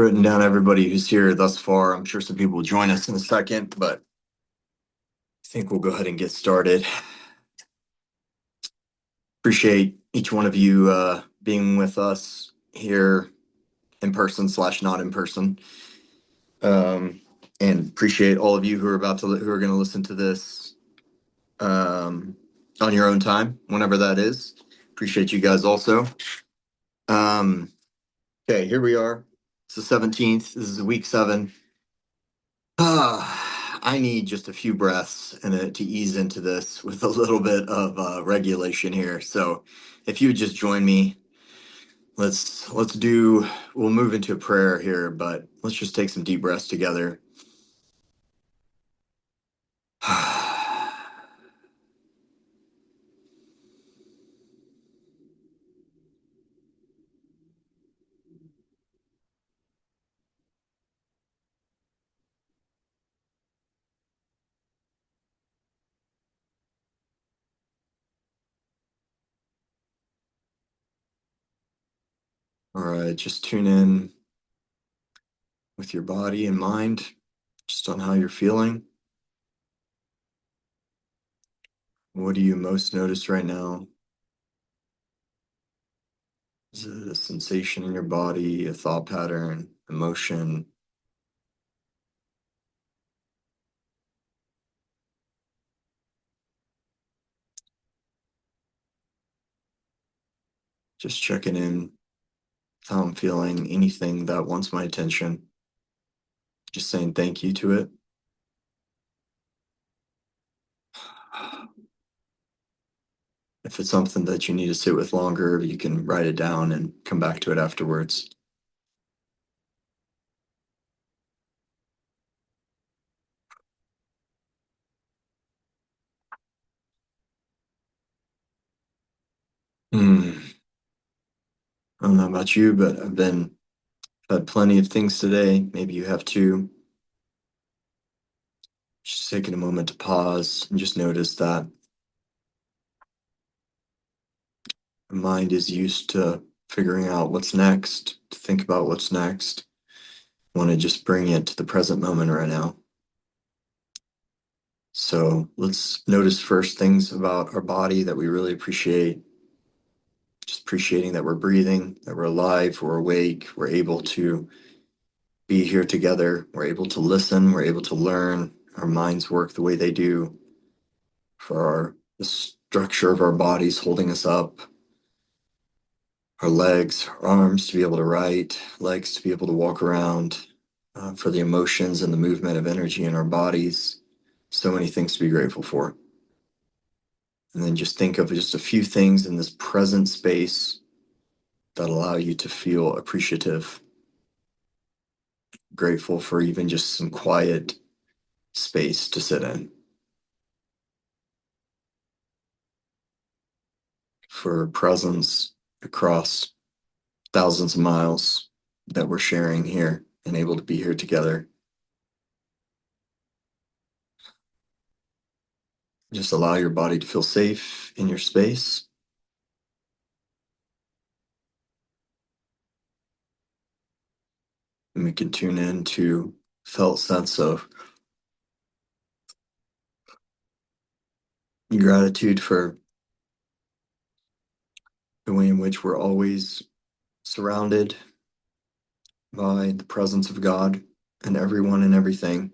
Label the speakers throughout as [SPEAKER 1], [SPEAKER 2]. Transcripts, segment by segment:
[SPEAKER 1] Written down everybody who's here thus far. I'm sure some people will join us in a second, but I think we'll go ahead and get started. Appreciate each one of you being with us here in person / not in person. And appreciate all of you who are going to listen to this on your own time, whenever that is. Appreciate you guys also. Okay, here we are. It's the 17th. This is week 7. I need just a few breaths and to ease into this with a little bit of regulation here. So, if you would just join me, we'll move into a prayer here, but let's just take some deep breaths together. All right, just tune in with your body and mind, just on how you're feeling. What do you most notice right now? Is it a sensation in your body, a thought pattern, emotion? Just checking in, how I'm feeling, anything that wants my attention. Just saying thank you to it. If it's something that you need to sit with longer, you can write it down and come back to it afterwards. I don't know about you, but had plenty of things today. Maybe you have too. Just taking a moment to pause and just notice that the mind is used to figuring out what's next, to think about what's next. I want to just bring it to the present moment right now. So let's notice first things about our body that we really appreciate. Just appreciating that we're breathing, that we're alive, we're awake, we're able to be here together, we're able to listen, we're able to learn, our minds work the way they do for the structure of our bodies holding us up, our legs, our arms to be able to write, legs to be able to walk around, for the emotions and the movement of energy in our bodies. So many things to be grateful for. And then just think of just a few things in this present space that allow you to feel appreciative, grateful for even just some quiet space to sit in, for presence across thousands of miles that we're sharing here and able to be here together. Just allow your body to feel safe in your space. And we can tune in to felt sense of gratitude for the way in which we're always surrounded by the presence of God and everyone and everything.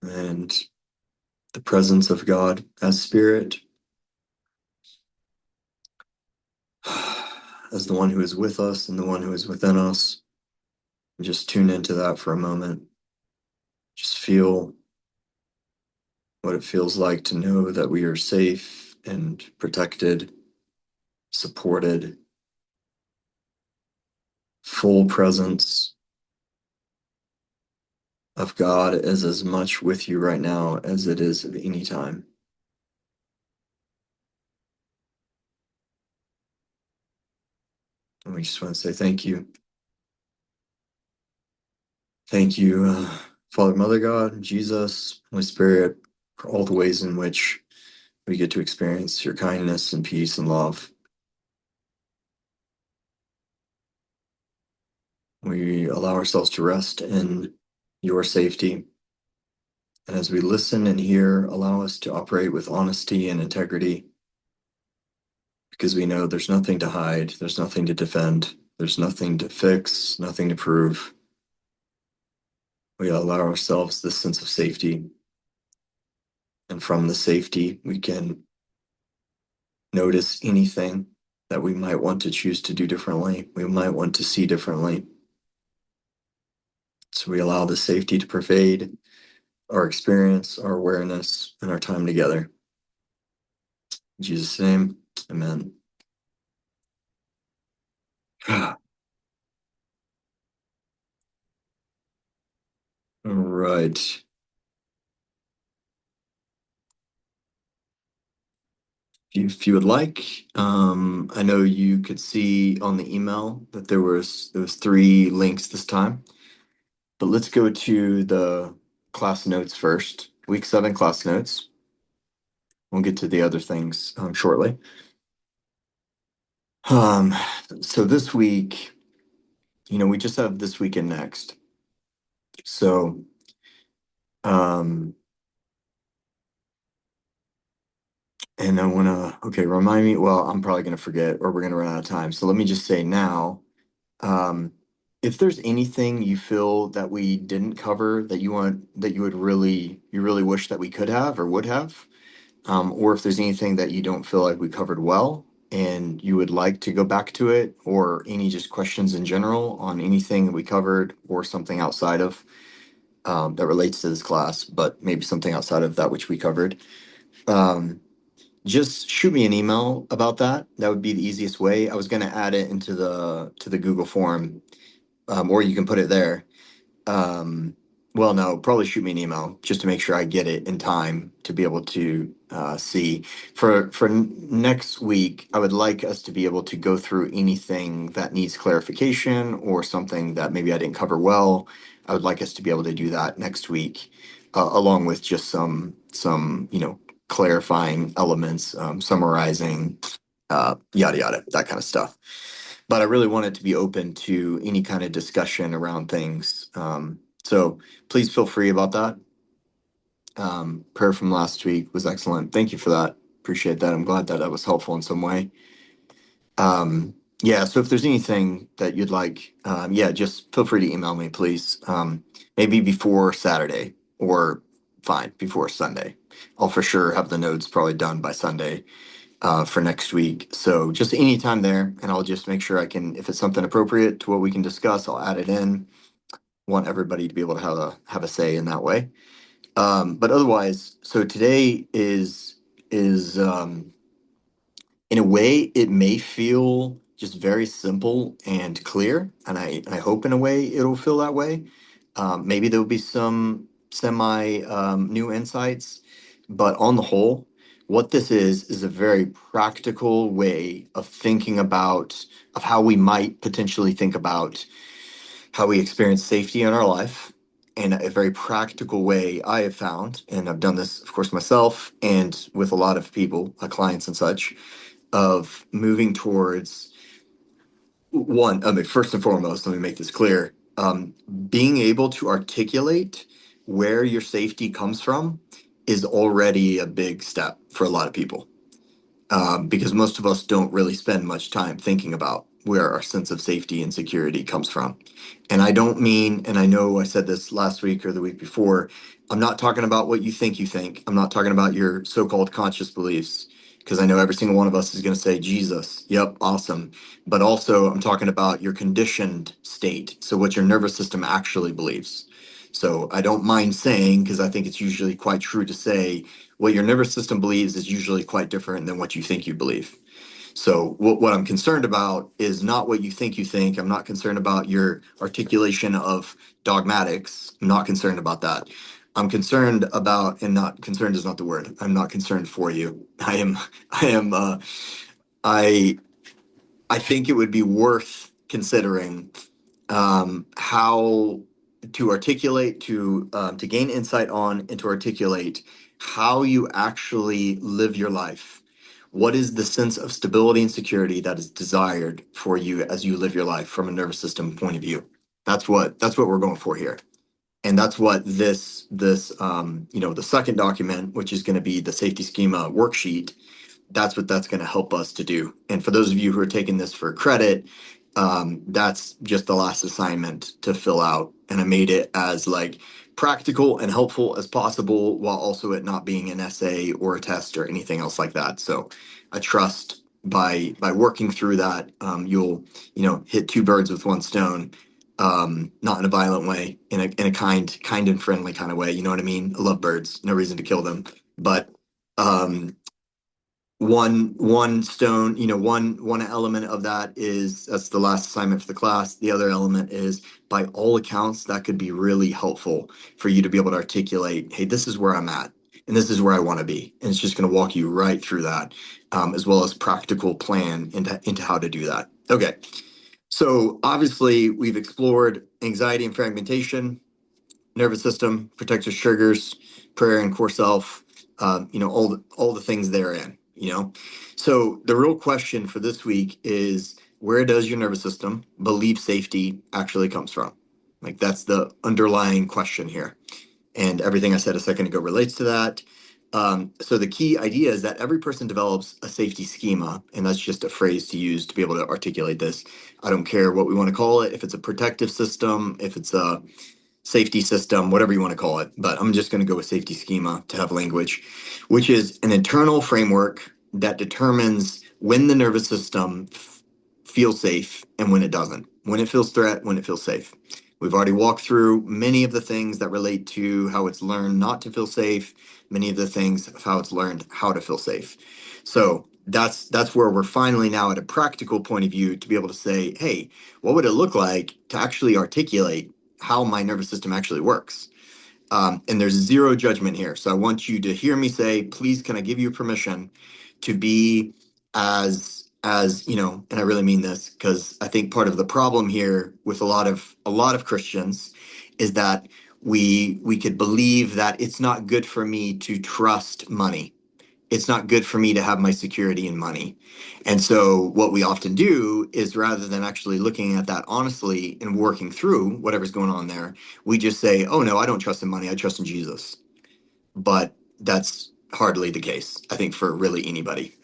[SPEAKER 1] And the presence of God as spirit, as the one who is with us and the one who is within us. Just tune into that for a moment. Just feel what it feels like to know that we are safe and protected, supported, full presence of God is as much with you right now as it is at any time. And we just want to say thank you. Thank you, Father, Mother God, Jesus, Holy Spirit, for all the ways in which we get to experience your kindness and peace and love. We allow ourselves to rest in your safety. And as we listen and hear, allow us to operate with honesty and integrity because we know there's nothing to hide, there's nothing to defend, there's nothing to fix, nothing to prove. We allow ourselves this sense of safety. And from the safety, we can notice anything that we might want to choose to do differently, we might want to see differently. So we allow the safety to pervade our experience, our awareness, and our time together. In Jesus' name, amen. All right. If you would like, I know you could see on the email that there was three links this time, but let's go to the class notes first. Week 7 class notes. We'll get to the other things shortly. Um, so this week, we just have this week and next. So, um, and I okay, remind me. Well, I'm probably gonna forget, or we're gonna run out of time. So let me just say now. Um, if there's anything you feel that we didn't cover that you really wish that we could have or would have, or if there's anything that you don't feel like we covered well and you would like to go back to it, or any just questions in general on anything that we covered or something outside of that relates to this class, but maybe something outside of that which we covered, um, just shoot me an email about that. That would be the easiest way. I was going to add it into the Google form, or you can put it there. Um, well, no, probably shoot me an email just to make sure I get it in time to be able to see. For next week, I would like us to be able to go through anything that needs clarification or something that maybe I didn't cover well. I would like us to be able to do that next week, along with just some clarifying elements, summarizing, yada yada, that kind of stuff. But I really want it to be open to any kind of discussion around things. So please feel free about that. Prayer from last week was excellent. Thank you for that. Appreciate that. I'm glad that that was helpful in some way. Yeah, so if there's anything that you'd like, yeah, just feel free to email me, please. Maybe before Saturday, or fine, before Sunday. I'll for sure have the notes probably done by Sunday for next week. So just anytime there, and I'll just make sure I can, if it's something appropriate to what we can discuss, I'll add it in. Want everybody to be able to have a say in that way. But otherwise, so today is in a way it may feel just very simple and clear, and I hope in a way it'll feel that way. Maybe there'll be some semi new insights, but on the whole, what this is a very practical way of thinking about of how we might potentially think about how we experience safety in our life. And a very practical way I have found, and I've done this, of course, myself and with a lot of people, clients and such, of moving towards one. I mean, first and foremost, let me make this clear. Being able to articulate where your safety comes from is already a big step for a lot of people, because most of us don't really spend much time thinking about where our sense of safety and security comes from. And I don't mean, and I know I said this last week or the week before, I'm not talking about what you think you think. I'm not talking about your so called conscious beliefs, because I know every single one of us is going to say, Jesus, yep, awesome. But also, I'm talking about your conditioned state. So, what your nervous system actually believes. So, I don't mind saying, because I think it's usually quite true to say, what your nervous system believes is usually quite different than what you think you believe. So what I'm concerned about is not what you think you think. I'm not concerned about your articulation of dogmatics. I'm not concerned about that. I'm concerned about, and not concerned is not the word. I'm not concerned for you. I I think it would be worth considering how to articulate, to gain insight on, and to articulate how you actually live your life. What is the sense of stability and security that is desired for you as you live your life from a nervous system point of view? That's what we're going for here. And that's what the second document, which is going to be the safety schema worksheet, that's what that's going to help us to do. And for those of you who are taking this for credit, that's just the last assignment to fill out. And I made it as like practical and helpful as possible while also it not being an essay or a test or anything else like that. So I trust by working through that, you'll hit two birds with one stone. Not in a violent way, in a kind and friendly kind of way. You know what I mean? I love birds. No reason to kill them, but um, one stone, one element of that is that's the last assignment for the class. The other element is, by all accounts, that could be really helpful for you to be able to articulate, hey, this is where I'm at and this is where I want to be. And it's just going to walk you right through that, as well as practical plan into how to do that. Okay. So obviously we've explored anxiety and fragmentation, nervous system, protective triggers, prayer and core self, all the things therein, So the real question for this week is, where does your nervous system believe safety actually comes from? Like, that's the underlying question here. And everything I said a second ago relates to that. So the key idea is that every person develops a safety schema, and that's just a phrase to use to be able to articulate this. I don't care what we want to call it, if it's a protective system, if it's a safety system, whatever you want to call it. But I'm just going to go with safety schema to have language, which is an internal framework that determines when the nervous system feels safe and when it doesn't, when it feels threat, when it feels safe. We've already walked through many of the things that relate to how it's learned not to feel safe, many of the things of how it's learned how to feel safe. So that's where we're finally now at a practical point of view to be able to say, hey, what would it look like to actually articulate how my nervous system actually works? And there's zero judgment here. So I want you to hear me say, please, can I give you permission to be and I really mean this, because I think part of the problem here with a lot of Christians is that we could believe that it's not good for me to trust money. It's not good for me to have my security in money. And so what we often do is, rather than actually looking at that honestly and working through whatever's going on there, we just say, oh no, I don't trust in money, I trust in Jesus. But that's hardly the case, I think, for really anybody.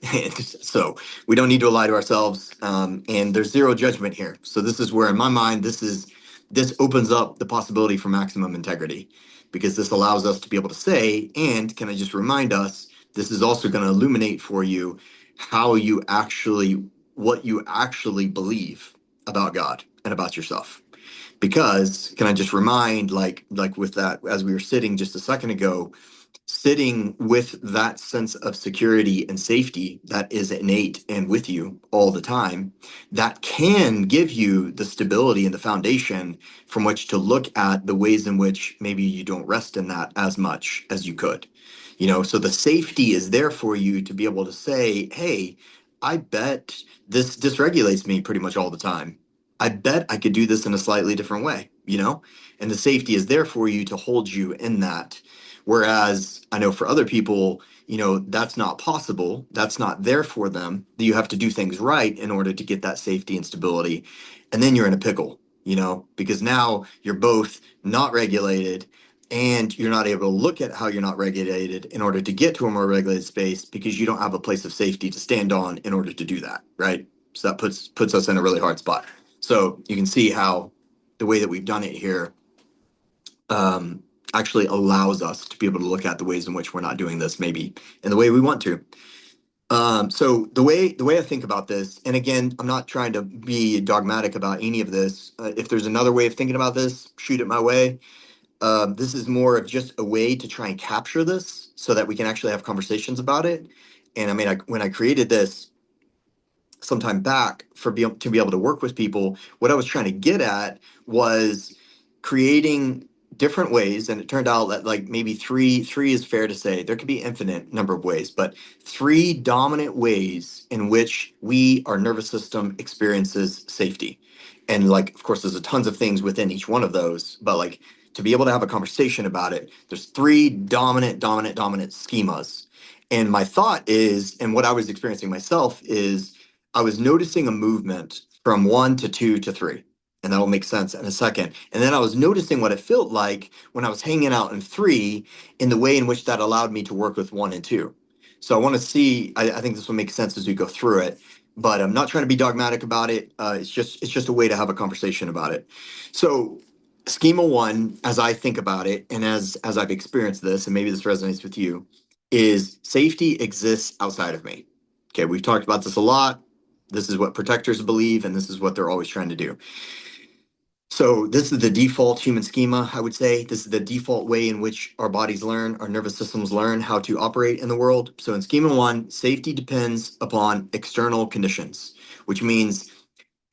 [SPEAKER 1] So we don't need to lie to ourselves, and there's zero judgment here. So this is where, in my mind, this opens up the possibility for maximum integrity, because this allows us to be able to say, and can I just remind us, this is also going to illuminate for you how you actually, what you actually believe about God and about yourself. Because can I just remind, like with that, as we were sitting just a second ago, sitting with that sense of security and safety that is innate and with you all the time, that can give you the stability and the foundation from which to look at the ways in which maybe you don't rest in that as much as you could. So the safety is there for you to be able to say, hey, I bet this dysregulates me pretty much all the time. I bet I could do this in a slightly different way. And the safety is there for you to hold you in that. Whereas I know for other people, that's not possible. That's not there for them. You have to do things right in order to get that safety and stability. And then you're in a pickle, because now you're both not regulated, and you're not able to look at how you're not regulated in order to get to a more regulated space, because you don't have a place of safety to stand on in order to do that, right? So that puts us in a really hard spot. So you can see how the way that we've done it here, actually allows us to be able to look at the ways in which we're not doing this maybe in the way we want to. So the way I think about this, and again, I'm not trying to be dogmatic about any of this. If there's another way of thinking about this, shoot it my way. This is more of just a way to try and capture this so that we can actually have conversations about it. And I mean, when I created this some time back to be able to work with people, what I was trying to get at was creating different ways. And it turned out that, like, maybe three is fair to say. There could be infinite number of ways, but three dominant ways in which our nervous system experiences safety. And, like, of course, there's a tons of things within each one of those, but, like, to be able to have a conversation about it, there's three dominant schemas. And my thought is, and what I was experiencing myself is, I was noticing a movement from one to two to three. and that will make sense in a second. And then I was noticing what it felt like when I was hanging out in three, in the way in which that allowed me to work with one and two. So I want to see. I think this will make sense as we go through it. But I'm not trying to be dogmatic about it. It's just a way to have a conversation about it. So schema one, as I think about it, and as I've experienced this, and maybe this resonates with you, is safety exists outside of me. Okay, we've talked about this a lot. This is what protectors believe, and this is what they're always trying to do. So this is the default human schema, I would say. This is the default way in which our bodies learn, our nervous systems learn how to operate in the world. So in schema one, safety depends upon external conditions, which means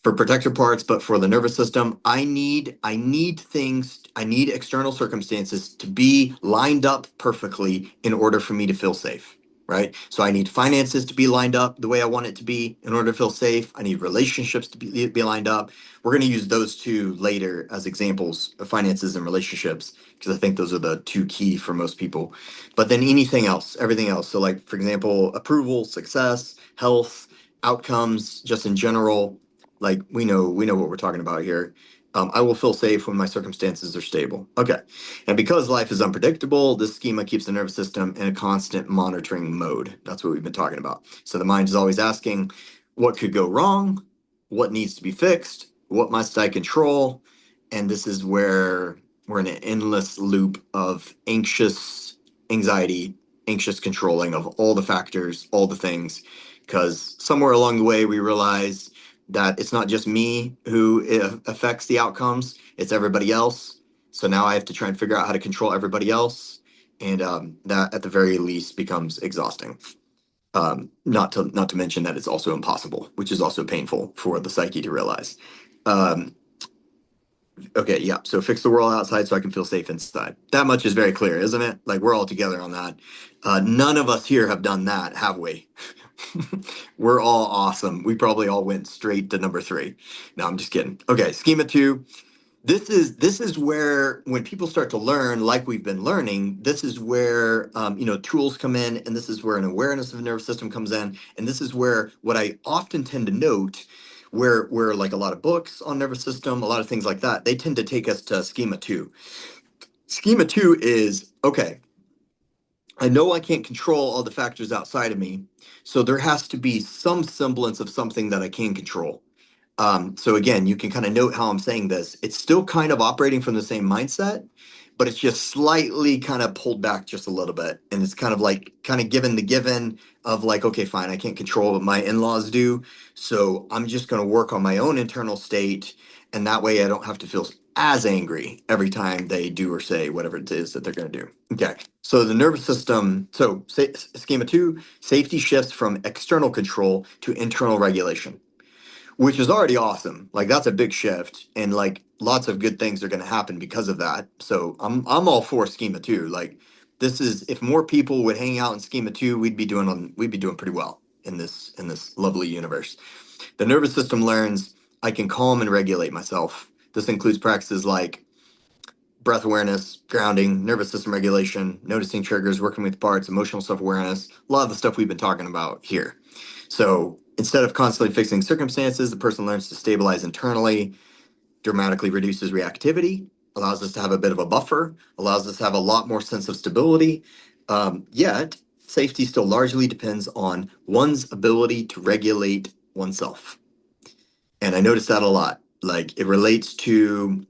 [SPEAKER 1] for protective parts, but for the nervous system, I need external circumstances to be lined up perfectly in order for me to feel safe. Right. So I need finances to be lined up the way I want it to be in order to feel safe. I need relationships to be lined up. We're going to use those two later as examples of finances and relationships, because I think those are the two key for most people. But then anything else, everything else. So, like, for example, approval, success, health, outcomes, just in general, like we know what we're talking about here. I will feel safe when my circumstances are stable. Okay. And because life is unpredictable, this schema keeps the nervous system in a constant monitoring mode. That's what we've been talking about. So the mind is always asking, what could go wrong? What needs to be fixed? What must I control? And this is where we're in an endless loop of anxiety, anxious controlling of all the factors, all the things. Because somewhere along the way, we realize that it's not just me who affects the outcomes, it's everybody else. So now I have to try and figure out how to control everybody else. And that at the very least becomes exhausting. Not to mention that it's also impossible, which is also painful for the psyche to realize. Um, okay, yeah. So fix the world outside so I can feel safe inside. That much is very clear, isn't it? Like, we're all together on that. None of us here have done that, have we? We're all awesome. We probably all went straight to number three. No, I'm just kidding. Okay, schema two. This is where, when people start to learn like we've been learning, this is where tools come in, and this is where an awareness of the nervous system comes in, and this is where what I often tend to note, where like a lot of books on nervous system, a lot of things like that, they tend to take us to schema two. Schema two is, okay, I know I can't control all the factors outside of me, so there has to be some semblance of something that I can control. So again, you can kind of note how I'm saying this. It's still kind of operating from the same mindset, but it's just slightly kind of pulled back just a little bit. And it's kind of like given the given of like, okay, fine, I can't control what my in-laws do. So I'm just going to work on my own internal state. And that way I don't have to feel as angry every time they do or say whatever it is that they're going to do. Okay. So the nervous system, schema two, safety shifts from external control to internal regulation, which is already awesome. Like, that's a big shift, and like lots of good things are going to happen because of that. So I'm all for schema two. Like, this is, if more people would hang out in schema two, we'd be doing pretty well in this lovely universe. The nervous system learns I can calm and regulate myself. This includes practices like breath awareness, grounding, nervous system regulation, noticing triggers, working with parts, emotional self-awareness, a lot of the stuff we've been talking about here. So instead of constantly fixing circumstances, the person learns to stabilize internally, dramatically reduces reactivity, allows us to have a bit of a buffer, allows us to have a lot more sense of stability. Yet, safety still largely depends on one's ability to regulate oneself. And I notice that a lot. Like, it relates to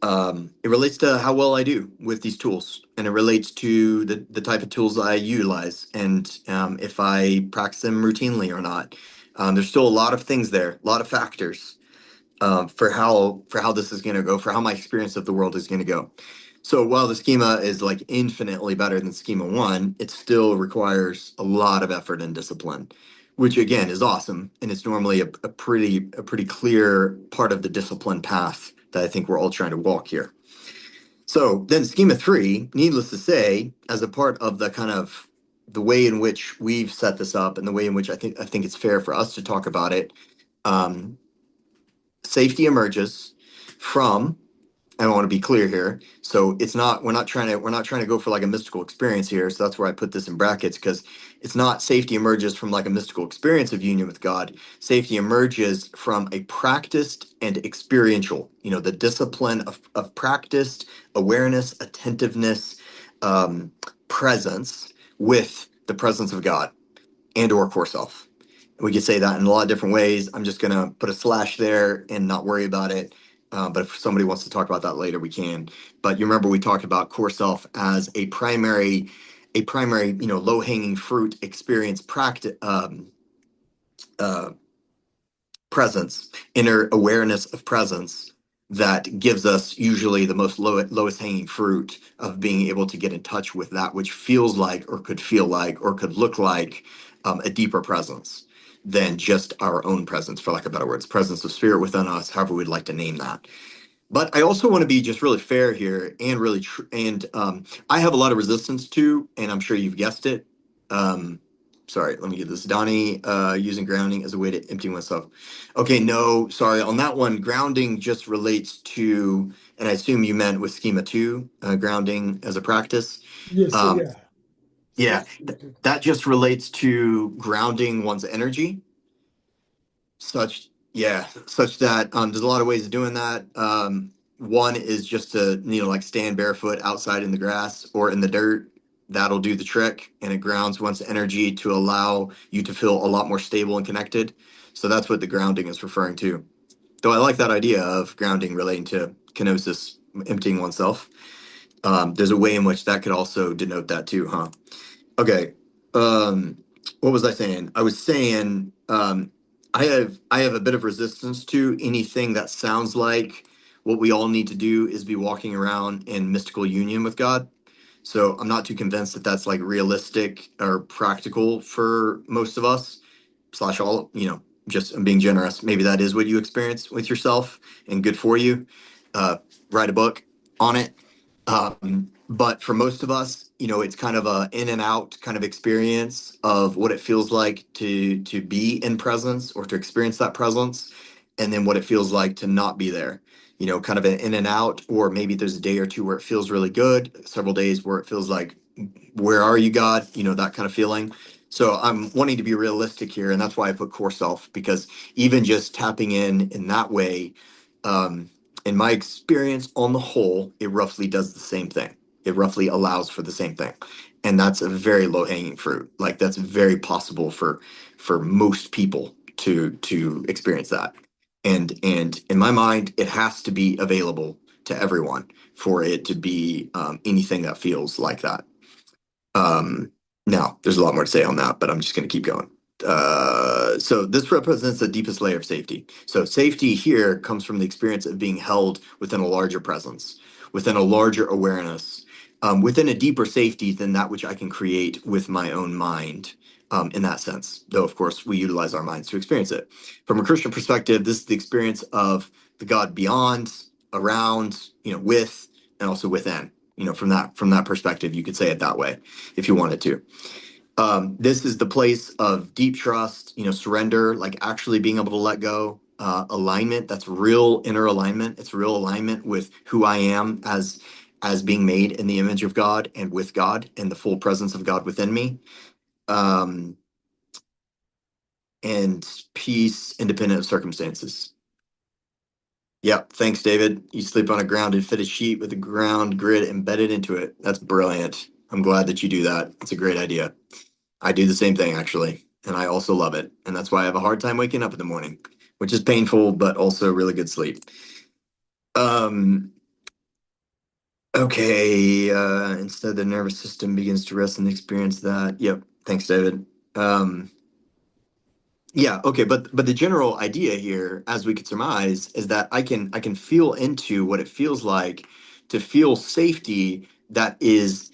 [SPEAKER 1] how well I do with these tools, and it relates to the type of tools I utilize, and if I practice them routinely or not. There's still a lot of things there, a lot of factors for how this is going to go, for how my experience of the world is going to go. So while the schema is like infinitely better than schema one, it still requires a lot of effort and discipline, which again is awesome, and it's normally a pretty clear part of the discipline path that I think we're all trying to walk here. So then schema three, needless to say, as a part of the kind of the way in which we've set this up, and the way in which I think it's fair for us to talk about it, um, safety emerges from I want to be clear here. So it's not, we're not trying to go for like a mystical experience here. So that's where I put this in brackets, because it's not safety emerges from like a mystical experience of union with God. Safety emerges from a practiced and experiential, the discipline of practiced awareness, attentiveness, um, presence with the presence of God and or core self. We could say that in a lot of different ways. I'm just gonna put a slash there and not worry about it. But if somebody wants to talk about that later, we can. But you remember we talked about core self as a primary, low hanging fruit experience practice, uh, presence, inner awareness of presence that gives us usually the lowest hanging fruit of being able to get in touch with that which feels like or could feel like or could look like a deeper presence than just our own presence, for lack of better words, presence of spirit within us, however we'd like to name that. But I also want to be just really fair here and really I have a lot of resistance to, and I'm sure you've guessed it. Um, sorry, let me get this. Donnie, using grounding as a way to empty oneself. Okay, no, sorry. On that one, grounding just relates to, and I assume you meant with schema two, grounding as a practice.
[SPEAKER 2] Yes,
[SPEAKER 1] Um,
[SPEAKER 2] yeah.
[SPEAKER 1] yeah,
[SPEAKER 2] Schema two.
[SPEAKER 1] that just relates to grounding one's energy such that there's a lot of ways of doing that. One is just to like stand barefoot outside in the grass or in the dirt. That'll do the trick, and it grounds one's energy to allow you to feel a lot more stable and connected. So that's what the grounding is referring to. Though I like that idea of grounding relating to kenosis, emptying oneself. There's a way in which that could also denote that too, huh? Okay. Um, what was I saying? I was saying I have a bit of resistance to anything that sounds like what we all need to do is be walking around in mystical union with God. So I'm not too convinced that that's like realistic or practical for most of us, slash all, just I'm being generous. Maybe that is what you experience with yourself and good for you. Uh, Write a book on it. But for most of us, it's kind of a in and out kind of experience of what it feels like to be in presence or to experience that presence, and then what it feels like to not be there. Kind of an in and out, or maybe there's a day or two where it feels really good, several days where it feels like, where are you, God? That kind of feeling. So I'm wanting to be realistic here, and that's why I put core self, because even just tapping in that way, um, in my experience, on the whole, it roughly does the same thing. It roughly allows for the same thing, and that's a very low hanging fruit. Like that's very possible for most people to experience that. And in my mind, it has to be available to everyone for it to be anything that feels like that. Um, Now, there's a lot more to say on that, but I'm just going to keep going. So this represents the deepest layer of safety. So safety here comes from the experience of being held within a larger presence, within a larger awareness, within a deeper safety than that which I can create with my own mind. In that sense, though, of course, we utilize our minds to experience it. From a Christian perspective, this is the experience of the God beyond, around, with, and also within. From that perspective, you could say it that way if you wanted to. This is the place of deep trust, surrender, like actually being able to let go, alignment. That's real inner alignment. It's real alignment with who I am as being made in the image of God and with God and the full presence of God within me. Um, and peace independent of circumstances. Yep. Thanks, David. You sleep on a grounded fitted sheet with a ground grid embedded into it. That's brilliant. I'm glad that you do that. It's a great idea. I do the same thing actually, and I also love it. And that's why I have a hard time waking up in the morning, which is painful, but also really good sleep. Um, okay, instead the nervous system begins to rest and experience that. Yep. Thanks, David. Um, yeah, okay, but the general idea here, as we could surmise, is that I can feel into what it feels like to feel safety that is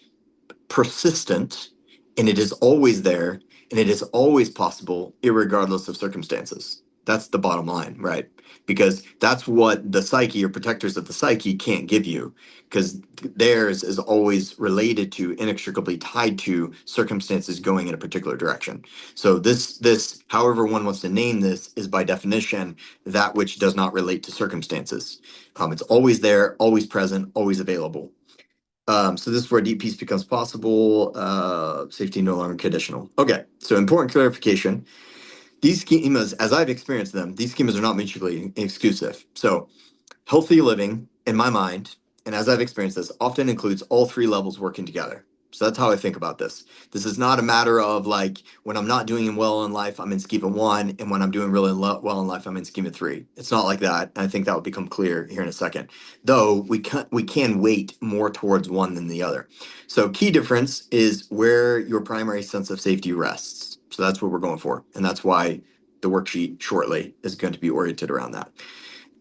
[SPEAKER 1] persistent, and it is always there, and it is always possible, irregardless of circumstances. That's the bottom line, right? Because that's what the psyche or protectors of the psyche can't give you, because theirs is always related to, inextricably tied to circumstances going in a particular direction. So this, however one wants to name this, is by definition that which does not relate to circumstances. It's always there, always present, always available. So this is where deep peace becomes possible. Safety no longer conditional. Okay, so important clarification. These schemas, as I've experienced them, these schemas are not mutually exclusive. So healthy living, in my mind, and as I've experienced this, often includes all three levels working together. So that's how I think about this. This is not a matter of like when I'm not doing well in life, I'm in schema one, and when I'm doing really well in life, I'm in schema three. It's not like that. And I think that will become clear here in a second. Though we can weight more towards one than the other. So key difference is where your primary sense of safety rests. So that's what we're going for, and that's why the worksheet shortly is going to be oriented around that.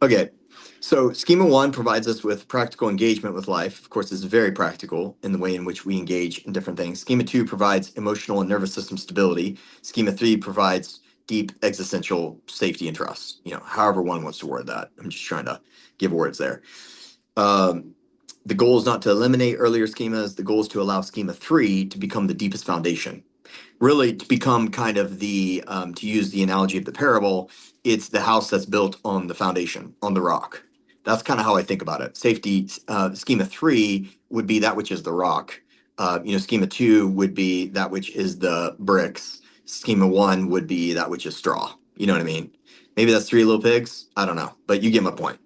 [SPEAKER 1] Okay, so schema one provides us with practical engagement with life. Of course, it's very practical in the way in which we engage in different things. Schema two provides emotional and nervous system stability. Schema three provides deep existential safety and trust. However one wants to word that. I'm just trying to give words there. Um, the goal is not to eliminate earlier schemas. The goal is to allow schema three to become the deepest foundation, really to become kind of the to use the analogy of the parable, it's the house that's built on the foundation, on the rock. That's kind of how I think about it. Safety schema three would be that which is the rock. Schema two would be that which is the bricks. Schema one would be that which is straw. You know what I mean? Maybe that's three little pigs. I don't know, but you get my point.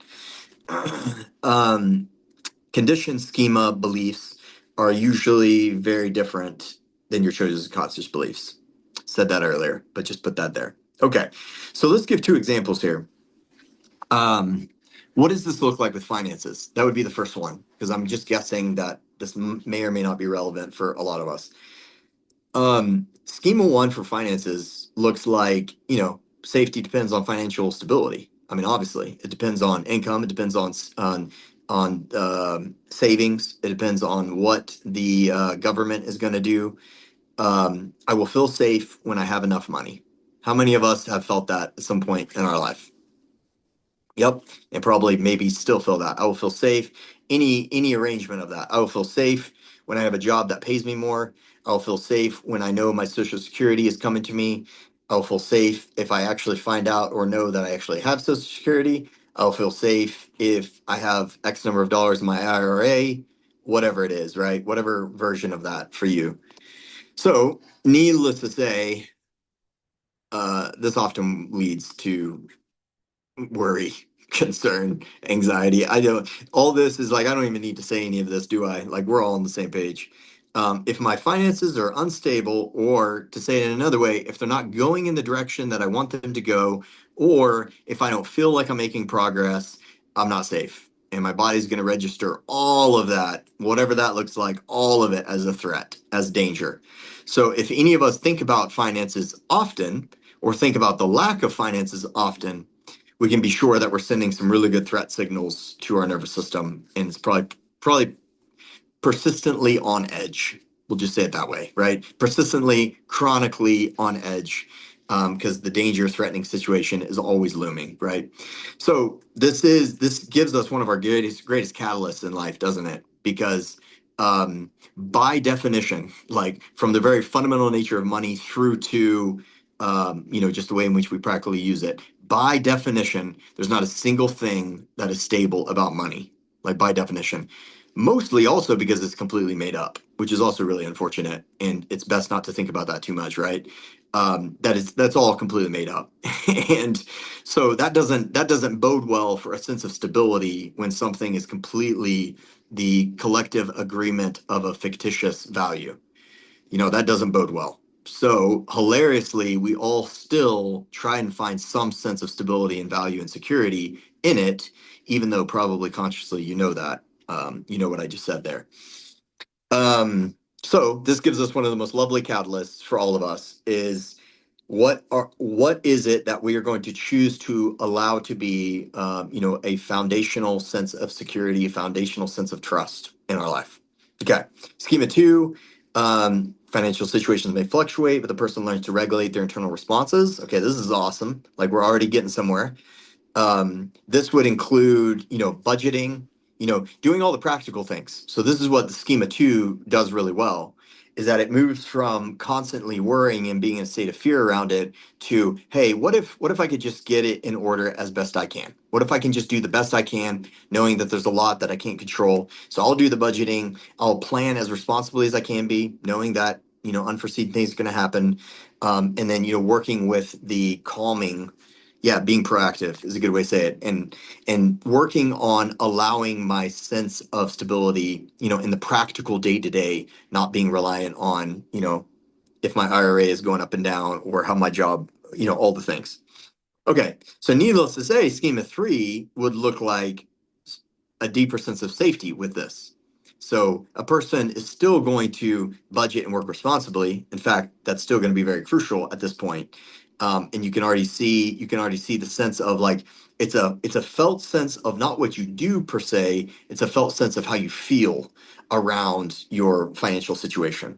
[SPEAKER 1] um, Conditioned schema beliefs are usually very different than your chosen conscious beliefs. Said that earlier, but just put that there. Okay, so let's give two examples here. Um, what does this look like with finances? That would be the first one, because I'm just guessing that this may or may not be relevant for a lot of us. Schema one for finances looks like, safety depends on financial stability. I mean, obviously, it depends on income. It depends on savings. It depends on what the government is going to do. I will feel safe when I have enough money. How many of us have felt that at some point in our life? Yep, and probably maybe still feel that. I will feel safe. Any arrangement of that. I will feel safe when I have a job that pays me more. I'll feel safe when I know my Social Security is coming to me. I'll feel safe if I actually find out or know that I actually have Social Security. I'll feel safe if I have X number of dollars in my IRA, whatever it is, right? Whatever version of that for you. So, needless to say, this often leads to worry, concern, anxiety. I don't, all this is like, I don't even need to say any of this, do I? Like, we're all on the same page. If my finances are unstable, or to say it in another way, if they're not going in the direction that I want them to go, or if I don't feel like I'm making progress, I'm not safe. And my body's going to register all of that, whatever that looks like, all of it as a threat, as danger. So if any of us think about finances often, or think about the lack of finances often, we can be sure that we're sending some really good threat signals to our nervous system, and it's probably persistently on edge. We'll just say it that way, right? Persistently, chronically on edge, because the danger threatening situation is always looming, right? So this gives us one of our greatest catalysts in life, doesn't it? Because by definition, like from the very fundamental nature of money through to just the way in which we practically use it, by definition, there's not a single thing that is stable about money. Like by definition, mostly also because it's completely made up, which is also really unfortunate, and it's best not to think about that too much, right? That's all completely made up. And so that doesn't bode well for a sense of stability when something is completely the collective agreement of a fictitious value. That doesn't bode well. So hilariously, we all still try and find some sense of stability and value and security in it, even though probably consciously you know that. You know what I just said there. So this gives us one of the most lovely catalysts for all of us is what is it that we are going to choose to allow to be a foundational sense of security, a foundational sense of trust in our life. Okay, schema two, Financial situations may fluctuate, but the person learns to regulate their internal responses. Okay, this is awesome. Like we're already getting somewhere. This would include, budgeting, doing all the practical things. So this is what the schema 2 does really well, is that it moves from constantly worrying and being in a state of fear around it to, hey, what if I could just get it in order as best I can? What if I can just do the best I can, knowing that there's a lot that I can't control? So I'll do the budgeting. I'll plan as responsibly as I can be, knowing that, unforeseen things are going to happen. And then, working with the calming, yeah, being proactive is a good way to say it, and working on allowing my sense of stability, in the practical day to day, not being reliant on, if my IRA is going up and down or how my job, all the things. Okay, so needless to say, schema 3 would look like a deeper sense of safety with this. So a person is still going to budget and work responsibly. In fact, that's still going to be very crucial at this point. And you can already see the sense of like it's a felt sense of not what you do per se. It's a felt sense of how you feel around your financial situation.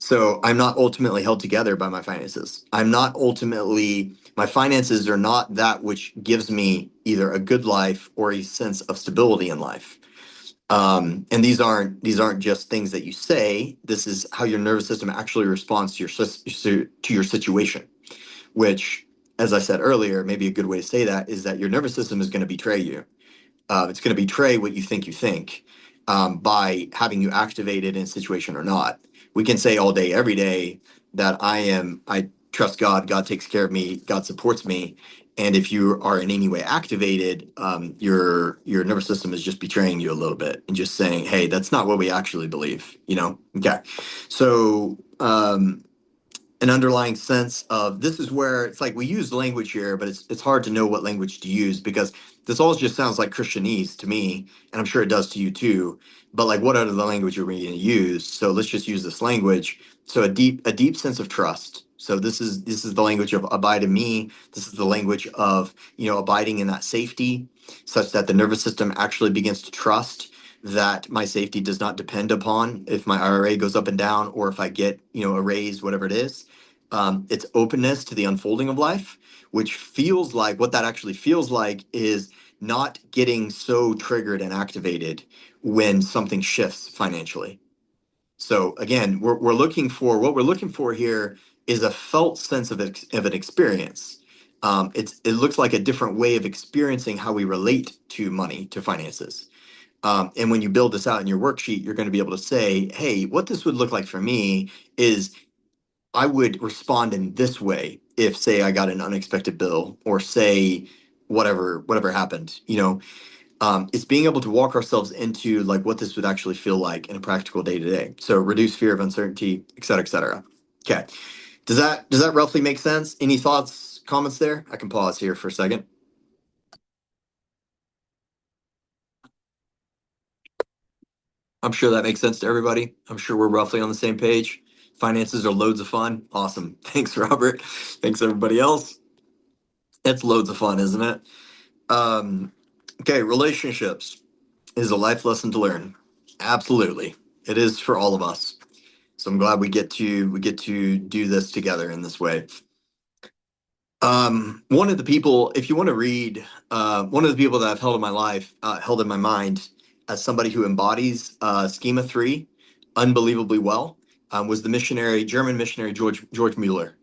[SPEAKER 1] So I'm not ultimately held together by my finances. My finances are not that which gives me either a good life or a sense of stability in life. And these aren't just things that you say. This is how your nervous system actually responds to your situation. Which, as I said earlier, maybe a good way to say that is that your nervous system is going to betray you. It's going to betray what you think, by having you activated in a situation or not. We can say all day, every day that I trust God, God takes care of me, God supports me. And if you are in any way activated, your nervous system is just betraying you a little bit and just saying, hey, that's not what we actually believe, Okay. So, an underlying sense of this is where it's like we use language here, but it's hard to know what language to use because this all just sounds like Christianese to me, and I'm sure it does to you too. But like, what other language are we going to use? So let's just use this language. So a deep sense of trust. So this is the language of abide in me. This is the language of abiding in that safety, such that the nervous system actually begins to trust that my safety does not depend upon if my IRA goes up and down or if I get a raise, whatever it is. It's openness to the unfolding of life, which feels like what that actually feels like is not getting so triggered and activated when something shifts financially. So again, we're looking for what we're looking for here is a felt sense of an experience. It looks like a different way of experiencing how we relate to money, to finances. And when you build this out in your worksheet, you're going to be able to say, hey, what this would look like for me is I would respond in this way if, say, I got an unexpected bill or say whatever happened. It's being able to walk ourselves into like what this would actually feel like in a practical day to day. So reduce fear of uncertainty, et cetera, et cetera. Okay. Does that roughly make sense? Any thoughts, comments there? I can pause here for a second. I'm sure that makes sense to everybody. I'm sure we're roughly on the same page. Finances are loads of fun. Awesome. Thanks, Robert. Thanks, everybody else. It's loads of fun, isn't it? Um, okay, relationships is a life lesson to learn. Absolutely. It is for all of us. So I'm glad we get to do this together in this way. One of the people, if you want to read, one of the people that I've held in my life, held in my mind as somebody who embodies Schema 3 unbelievably well, was the German missionary George Mueller.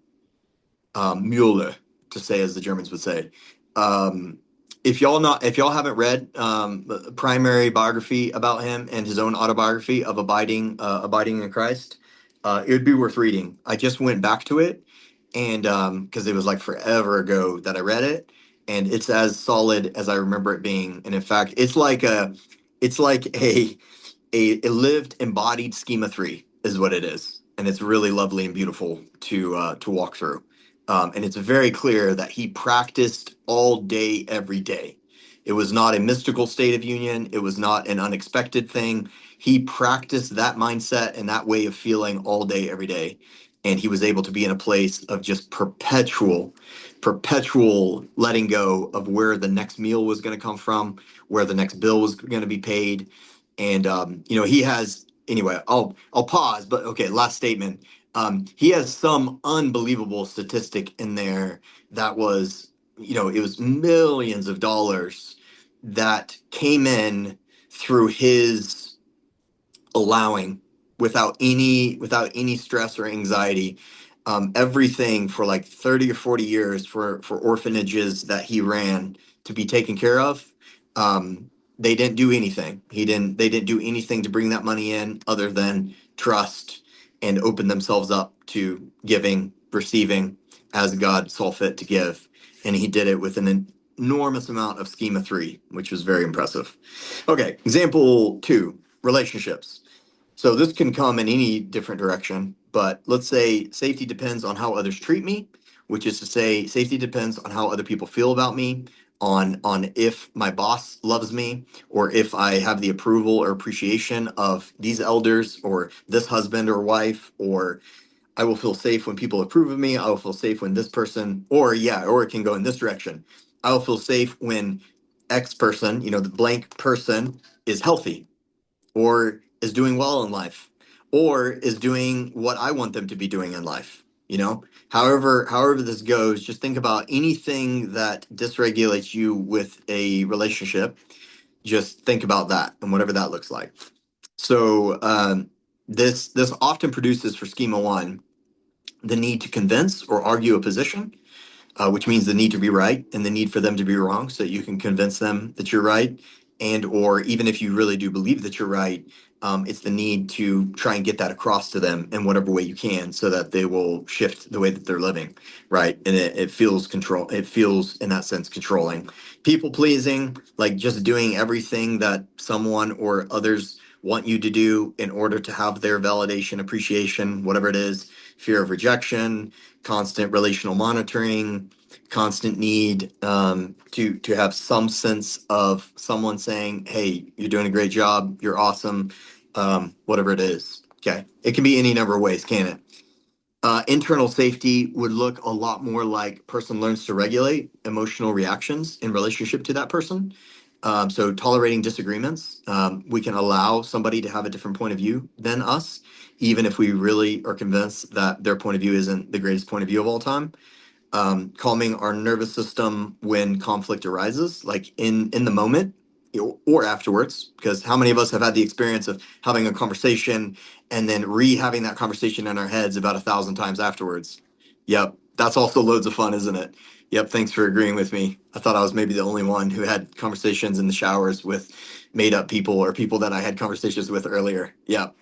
[SPEAKER 1] Mueller, to say as the Germans would say. Um, if y'all haven't read the primary biography about him and his own autobiography of abiding in Christ, it would be worth reading. I just went back to it, and because it was like forever ago that I read it, and it's as solid as I remember it being. And in fact, it's like a lived embodied schema 3 is what it is, and it's really lovely and beautiful to walk through. And it's very clear that he practiced all day every day. It was not a mystical state of union. It was not an unexpected thing. He practiced that mindset and that way of feeling all day every day, and he was able to be in a place of just perpetual letting go of where the next meal was going to come from, where the next bill was going to be paid. And he has, anyway, I'll pause, but okay, last statement. He has some unbelievable statistic in there that was, it was millions of dollars that came in through his allowing without any stress or anxiety. Everything for like 30 or 40 years for orphanages that he ran to be taken care of. They didn't do anything. They didn't do anything to bring that money in other than trust and open themselves up to giving, receiving as God saw fit to give. And he did it with an enormous amount of schema three, which was very impressive. Okay, example two, relationships. So this can come in any different direction, but let's say safety depends on how others treat me, which is to say safety depends on how other people feel about me, on if my boss loves me, or if I have the approval or appreciation of these elders or this husband or wife, or I will feel safe when people approve of me. I will feel safe when this person, or yeah, or it can go in this direction. I will feel safe when X person, the blank person is healthy or is doing well in life or is doing what I want them to be doing in life. However this goes, just think about anything that dysregulates you with a relationship. Just think about that and whatever that looks like. So this often produces for schema one the need to convince or argue a position, which means the need to be right and the need for them to be wrong so that you can convince them that you're right. And or even if you really do believe that you're right, it's the need to try and get that across to them in whatever way you can so that they will shift the way that they're living, right? And it feels it feels in that sense controlling. People pleasing, like just doing everything that someone or others want you to do in order to have their validation, appreciation, whatever it is. Fear of rejection, constant relational monitoring, constant need to have some sense of someone saying, "Hey, you're doing a great job. You're awesome." Whatever it is. Okay, it can be any number of ways, can it? Internal safety would look a lot more like person learns to regulate emotional reactions in relationship to that person. So tolerating disagreements, we can allow somebody to have a different point of view than us, even if we really are convinced that their point of view isn't the greatest point of view of all time. Calming our nervous system when conflict arises, like in the moment or afterwards. Because how many of us have had the experience of having a conversation and then re-having that conversation in our heads about 1,000 times afterwards? Yep, that's also loads of fun, isn't it? Yep, thanks for agreeing with me. I thought I was maybe the only one who had conversations in the showers with made up people or people that I had conversations with earlier. Yep,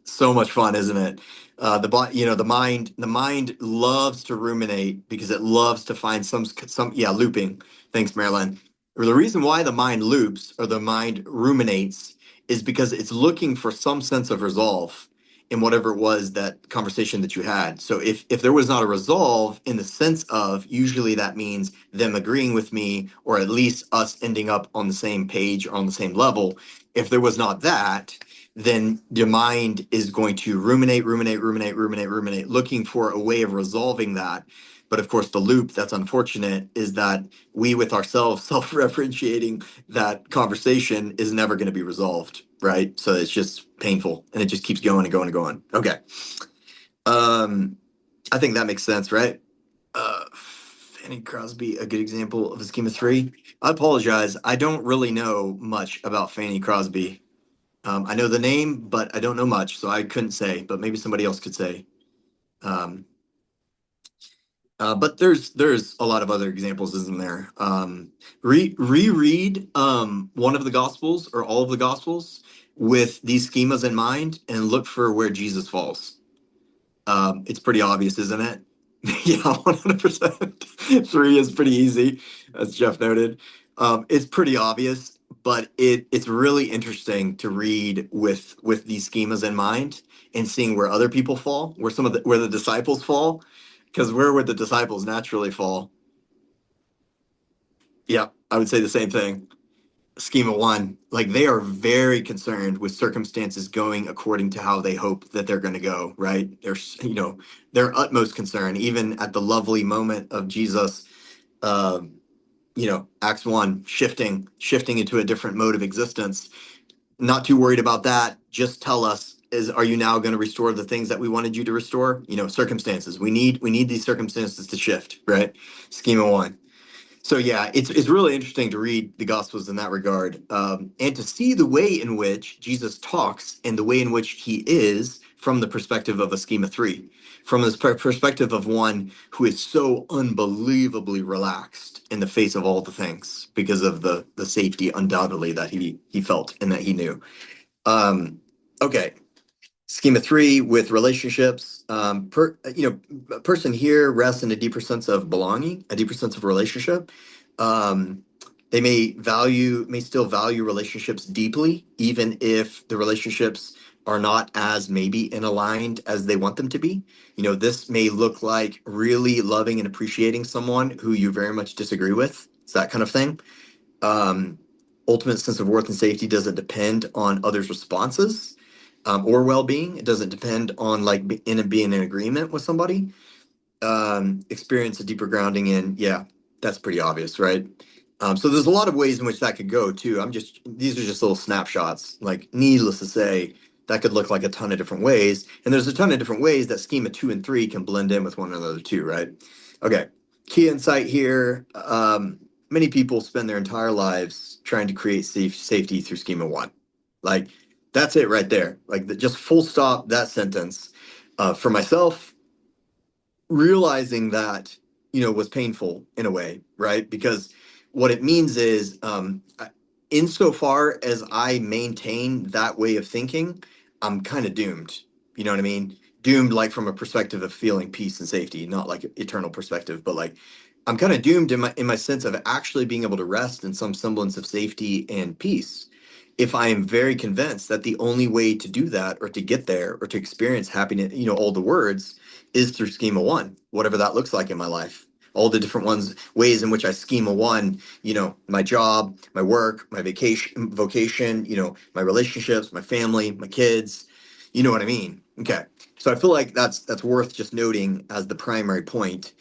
[SPEAKER 1] so much fun, isn't it? The mind loves to ruminate because it loves to find yeah, looping. Thanks, Marilyn. Or the reason why the mind loops or the mind ruminates is because it's looking for some sense of resolve in whatever it was that conversation that you had. So if there was not a resolve in the sense of, usually that means them agreeing with me or at least us ending up on the same page or on the same level. If there was not that, then your mind is going to ruminate, looking for a way of resolving that. But of course, the loop that's unfortunate is that we, with ourselves, self-referentiating that conversation is never going to be resolved, right? So it's just painful and it just keeps going and going and going. Okay. I think that makes sense, right? Fanny Crosby, a good example of a schema three. I apologize. I don't really know much about Fanny Crosby. I know the name, but I don't know much, so I couldn't say. But maybe somebody else could say. Um, but there's a lot of other examples, isn't there? Reread one of the Gospels or all of the Gospels with these schemas in mind, and look for where Jesus falls. It's pretty obvious, isn't it? Yeah, 100%. Three is pretty easy, as Jeff noted. It's pretty obvious, but it's really interesting to read with these schemas in mind and seeing where other people fall, where the disciples fall, because where would the disciples naturally fall? Yeah, I would say the same thing. Schema one, like they are very concerned with circumstances going according to how they hope that they're going to go, right? Their utmost concern, even at the lovely moment of Jesus, uh, Acts 1, shifting into a different mode of existence. Not too worried about that. Just tell us is are you now going to restore the things that we wanted you to restore? Circumstances. We need these circumstances to shift, right? Schema one. So yeah, it's really interesting to read the Gospels in that regard, and to see the way in which Jesus talks and the way in which he is from the perspective of a schema three, from this perspective of one who is so unbelievably relaxed in the face of all the things because of the safety undoubtedly that he felt and that he knew. Okay, schema three with relationships. A person here rests in a deeper sense of belonging, a deeper sense of relationship. Um, they may still value relationships deeply, even if the relationships are not as maybe in aligned as they want them to be. This may look like really loving and appreciating someone who you very much disagree with. It's that kind of thing. um, Ultimate sense of worth and safety doesn't depend on others' responses, or well-being. It doesn't depend on like being in agreement with somebody. Experience a deeper grounding in, yeah, that's pretty obvious, right? So there's a lot of ways in which that could go too. These are just little snapshots. Like, needless to say, that could look like a ton of different ways, and there's a ton of different ways that schema two and three can blend in with one another too, right? Okay, key insight here. Many people spend their entire lives trying to create safety through schema one. Like, that's it right there. Like, just full stop that sentence. For myself, realizing that was painful in a way, right? Because what it means is, insofar as I maintain that way of thinking, I'm kind of doomed. You know what I mean? Doomed, like, from a perspective of feeling peace and safety, not like eternal perspective, but like I'm kind of doomed in my sense of actually being able to rest in some semblance of safety and peace, if I am very convinced that the only way to do that, or to get there, or to experience happiness, all the words, is through schema one, whatever that looks like in my life. All the different ways in which I schema one, my job, my work, my vocation, my relationships, my family, my kids. You know what I mean? Okay. So I feel like that's worth just noting as the primary point.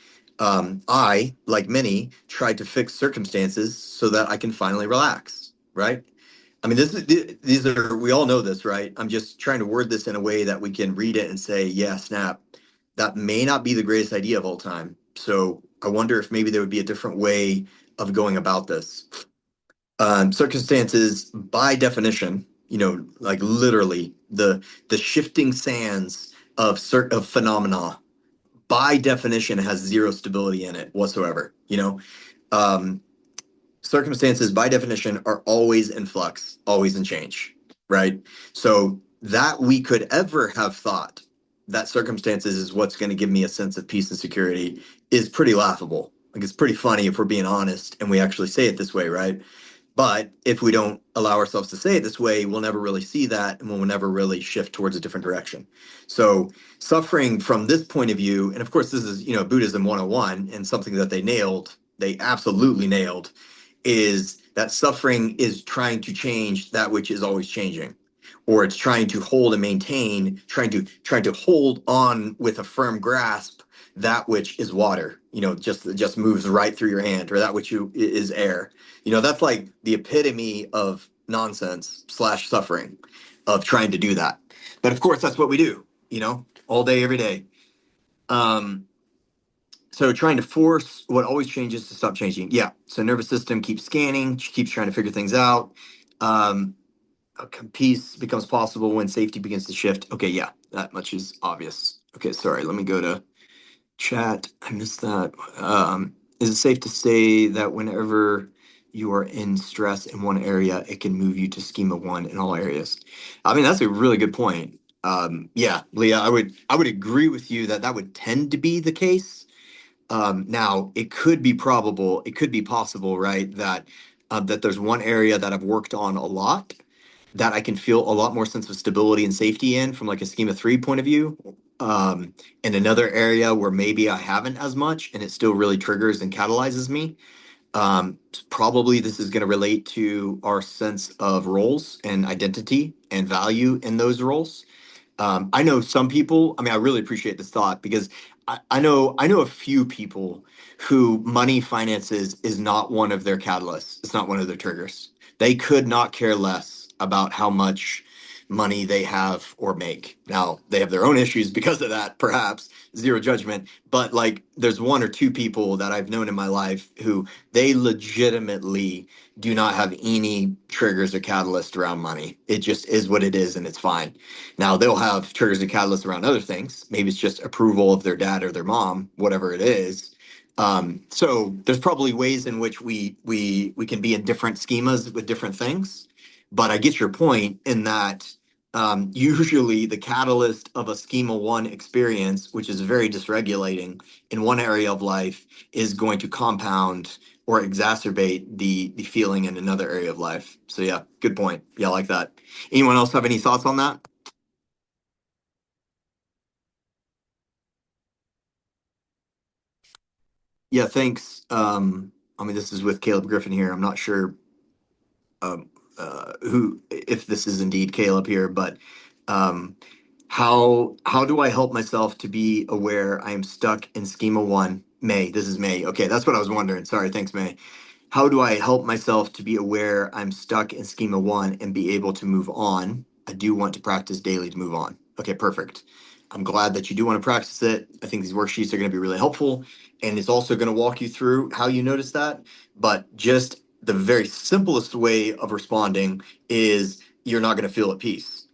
[SPEAKER 1] I, like many, tried to fix circumstances so that I can finally relax, right? I mean, these are, we all know this, right? I'm just trying to word this in a way that we can read it and say, yeah, snap, that may not be the greatest idea of all time. So I wonder if maybe there would be a different way of going about this. Circumstances, by definition, like literally the shifting sands of phenomena, by definition, has zero stability in it whatsoever. Um, Circumstances by definition are always in flux, always in change, right? So that we could ever have thought that circumstances is what's going to give me a sense of peace and security is pretty laughable. Like, it's pretty funny if we're being honest and we actually say it this way, right? But if we don't allow ourselves to say it this way, we'll never really see that, and we'll never really shift towards a different direction. So suffering from this point of view, and of course this is, Buddhism 101, and something that they absolutely nailed, is that suffering is trying to change that which is always changing, or it's trying to hold and maintain, trying to hold on with a firm grasp that which is water, just moves right through your hand, or that which is air. That's like the epitome of nonsense slash suffering, of trying to do that. But of course, that's what we do, all day, every day. Um, so trying to force what always changes to stop changing. Yeah. So nervous system keeps scanning, keeps trying to figure things out. Um, Peace becomes possible when safety begins to shift. Okay, yeah, that much is obvious. Okay, sorry. Let me go to chat. I missed that. Is it safe to say that whenever you are in stress in one area, it can move you to schema one in all areas? I mean, that's a really good point. Yeah, Leah, I would agree with you that that would tend to be the case. Now, it could be possible, right, that there's one area that I've worked on a lot, that I can feel a lot more sense of stability and safety in from like a schema three point of view. And another area where maybe I haven't as much, and it still really triggers and catalyzes me. Probably this is going to relate to our sense of roles and identity and value in those roles. I know some people, I mean, I really appreciate this thought, because I know a few people who money finances is not one of their catalysts. It's not one of their triggers. They could not care less about how much money they have or make. Now, they have their own issues because of that, perhaps, zero judgment. But like, there's one or two people that I've known in my life who they legitimately do not have any triggers or catalyst around money. It just is what it is, and it's fine. Now, they'll have triggers and catalysts around other things. Maybe it's just approval of their dad or their mom, whatever it is. So there's probably ways in which we can be in different schemas with different things. But I get your point in that usually the catalyst of a schema one experience, which is very dysregulating in one area of life, is going to compound or exacerbate the feeling in another area of life. So yeah, good point. Yeah, I like that. Anyone else have any thoughts on that? Yeah, thanks. I mean, this is with Caleb Griffin here. I'm not sure um, who, if this is indeed Caleb here, but um, how do I help myself to be aware I am stuck in schema one? May, this is May. Okay, that's what I was wondering. Sorry, thanks, May. How do I help myself to be aware I'm stuck in schema one and be able to move on? I do want to practice daily to move on. Okay, perfect. I'm glad that you do want to practice it. I think these worksheets are going to be really helpful. And it's also going to walk you through how you notice that. But just the very simplest way of responding is you're not going to feel at peace,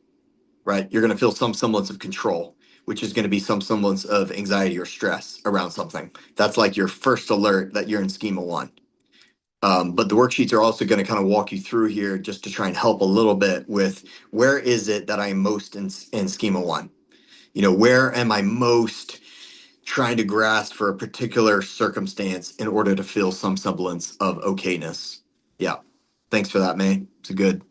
[SPEAKER 1] right? You're going to feel some semblance of control, which is going to be some semblance of anxiety or stress around something. That's like your first alert that you're in schema one. But the worksheets are also going to kind of walk you through here just to try and help a little bit with where is it that I'm most in schema one? You know, where am I most trying to grasp for a particular circumstance in order to feel some semblance of okayness? Yeah. Thanks for that, May. It's a good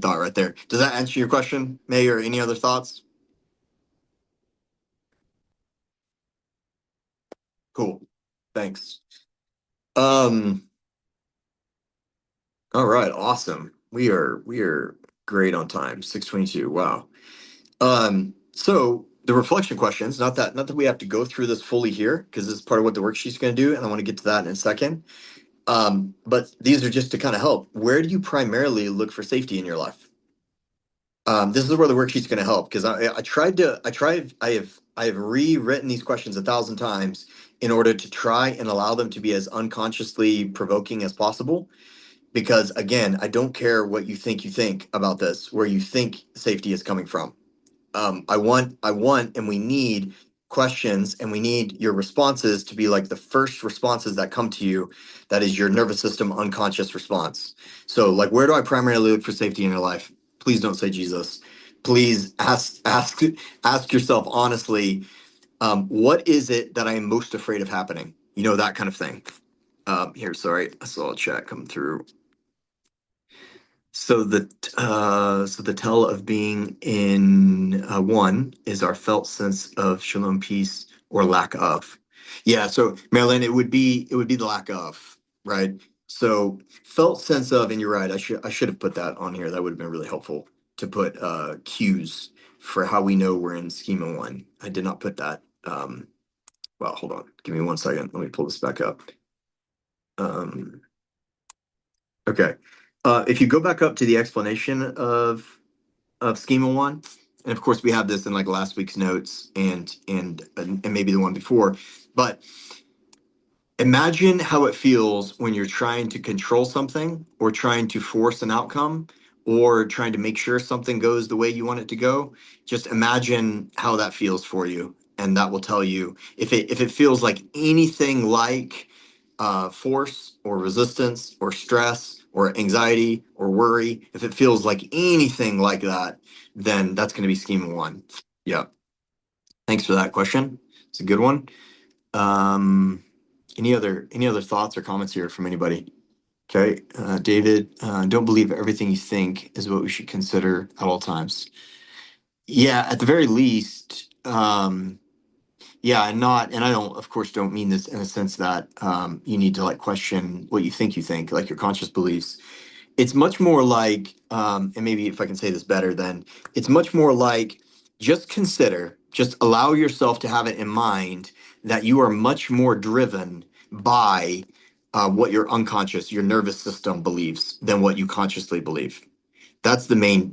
[SPEAKER 1] thought right there. Does that answer your question, May, or any other thoughts? Cool. Thanks. Um, all right, awesome. We are great on time. 6:22. Wow. So the reflection questions, not that we have to go through this fully here, because this is part of what the worksheet's going to do, and I want to get to that in a second. But these are just to kind of help. Where do you primarily look for safety in your life? This is where the worksheet's going to help because I have rewritten these questions 1,000 times in order to try and allow them to be as unconsciously provoking as possible. Because again, I don't care what you think about this, where you think safety is coming from. I want, and we need questions and we need your responses to be like the first responses that come to you. That is your nervous system unconscious response. So, like, where do I primarily look for safety in your life? Please don't say Jesus. Please ask yourself honestly, what is it that I am most afraid of happening? You know, that kind of thing. Here, sorry, I saw a chat come through. So the tell of being in one is our felt sense of shalom, peace, or lack of. Yeah. So Marilyn, it would be the lack of, right? So felt sense of, and you're right. I should have put that on here. That would have been really helpful to put cues for how we know we're in schema one. I did not put that. Well, hold on. Give me 1 second. Let me pull this back up. Um, okay. If you go back up to the explanation of schema one, and of course we have this in like last week's notes and maybe the one before, but imagine how it feels when you're trying to control something or trying to force an outcome or trying to make sure something goes the way you want it to go. Just imagine how that feels for you, and that will tell you if it feels like anything like force or resistance or stress or anxiety or worry. If it feels like anything like that, then that's going to be schema one. Yeah. Thanks for that question. It's a good one. Um, any other thoughts or comments here from anybody? Okay, David, don't believe everything you think is what we should consider at all times. Yeah, at the very least, yeah, and I don't, of course, don't mean this in a sense that you need to like question what you think, like your conscious beliefs. It's much more like, and maybe if I can say this better, then it's much more like just allow yourself to have it in mind that you are much more driven by what your unconscious, your nervous system believes than what you consciously believe. That's the main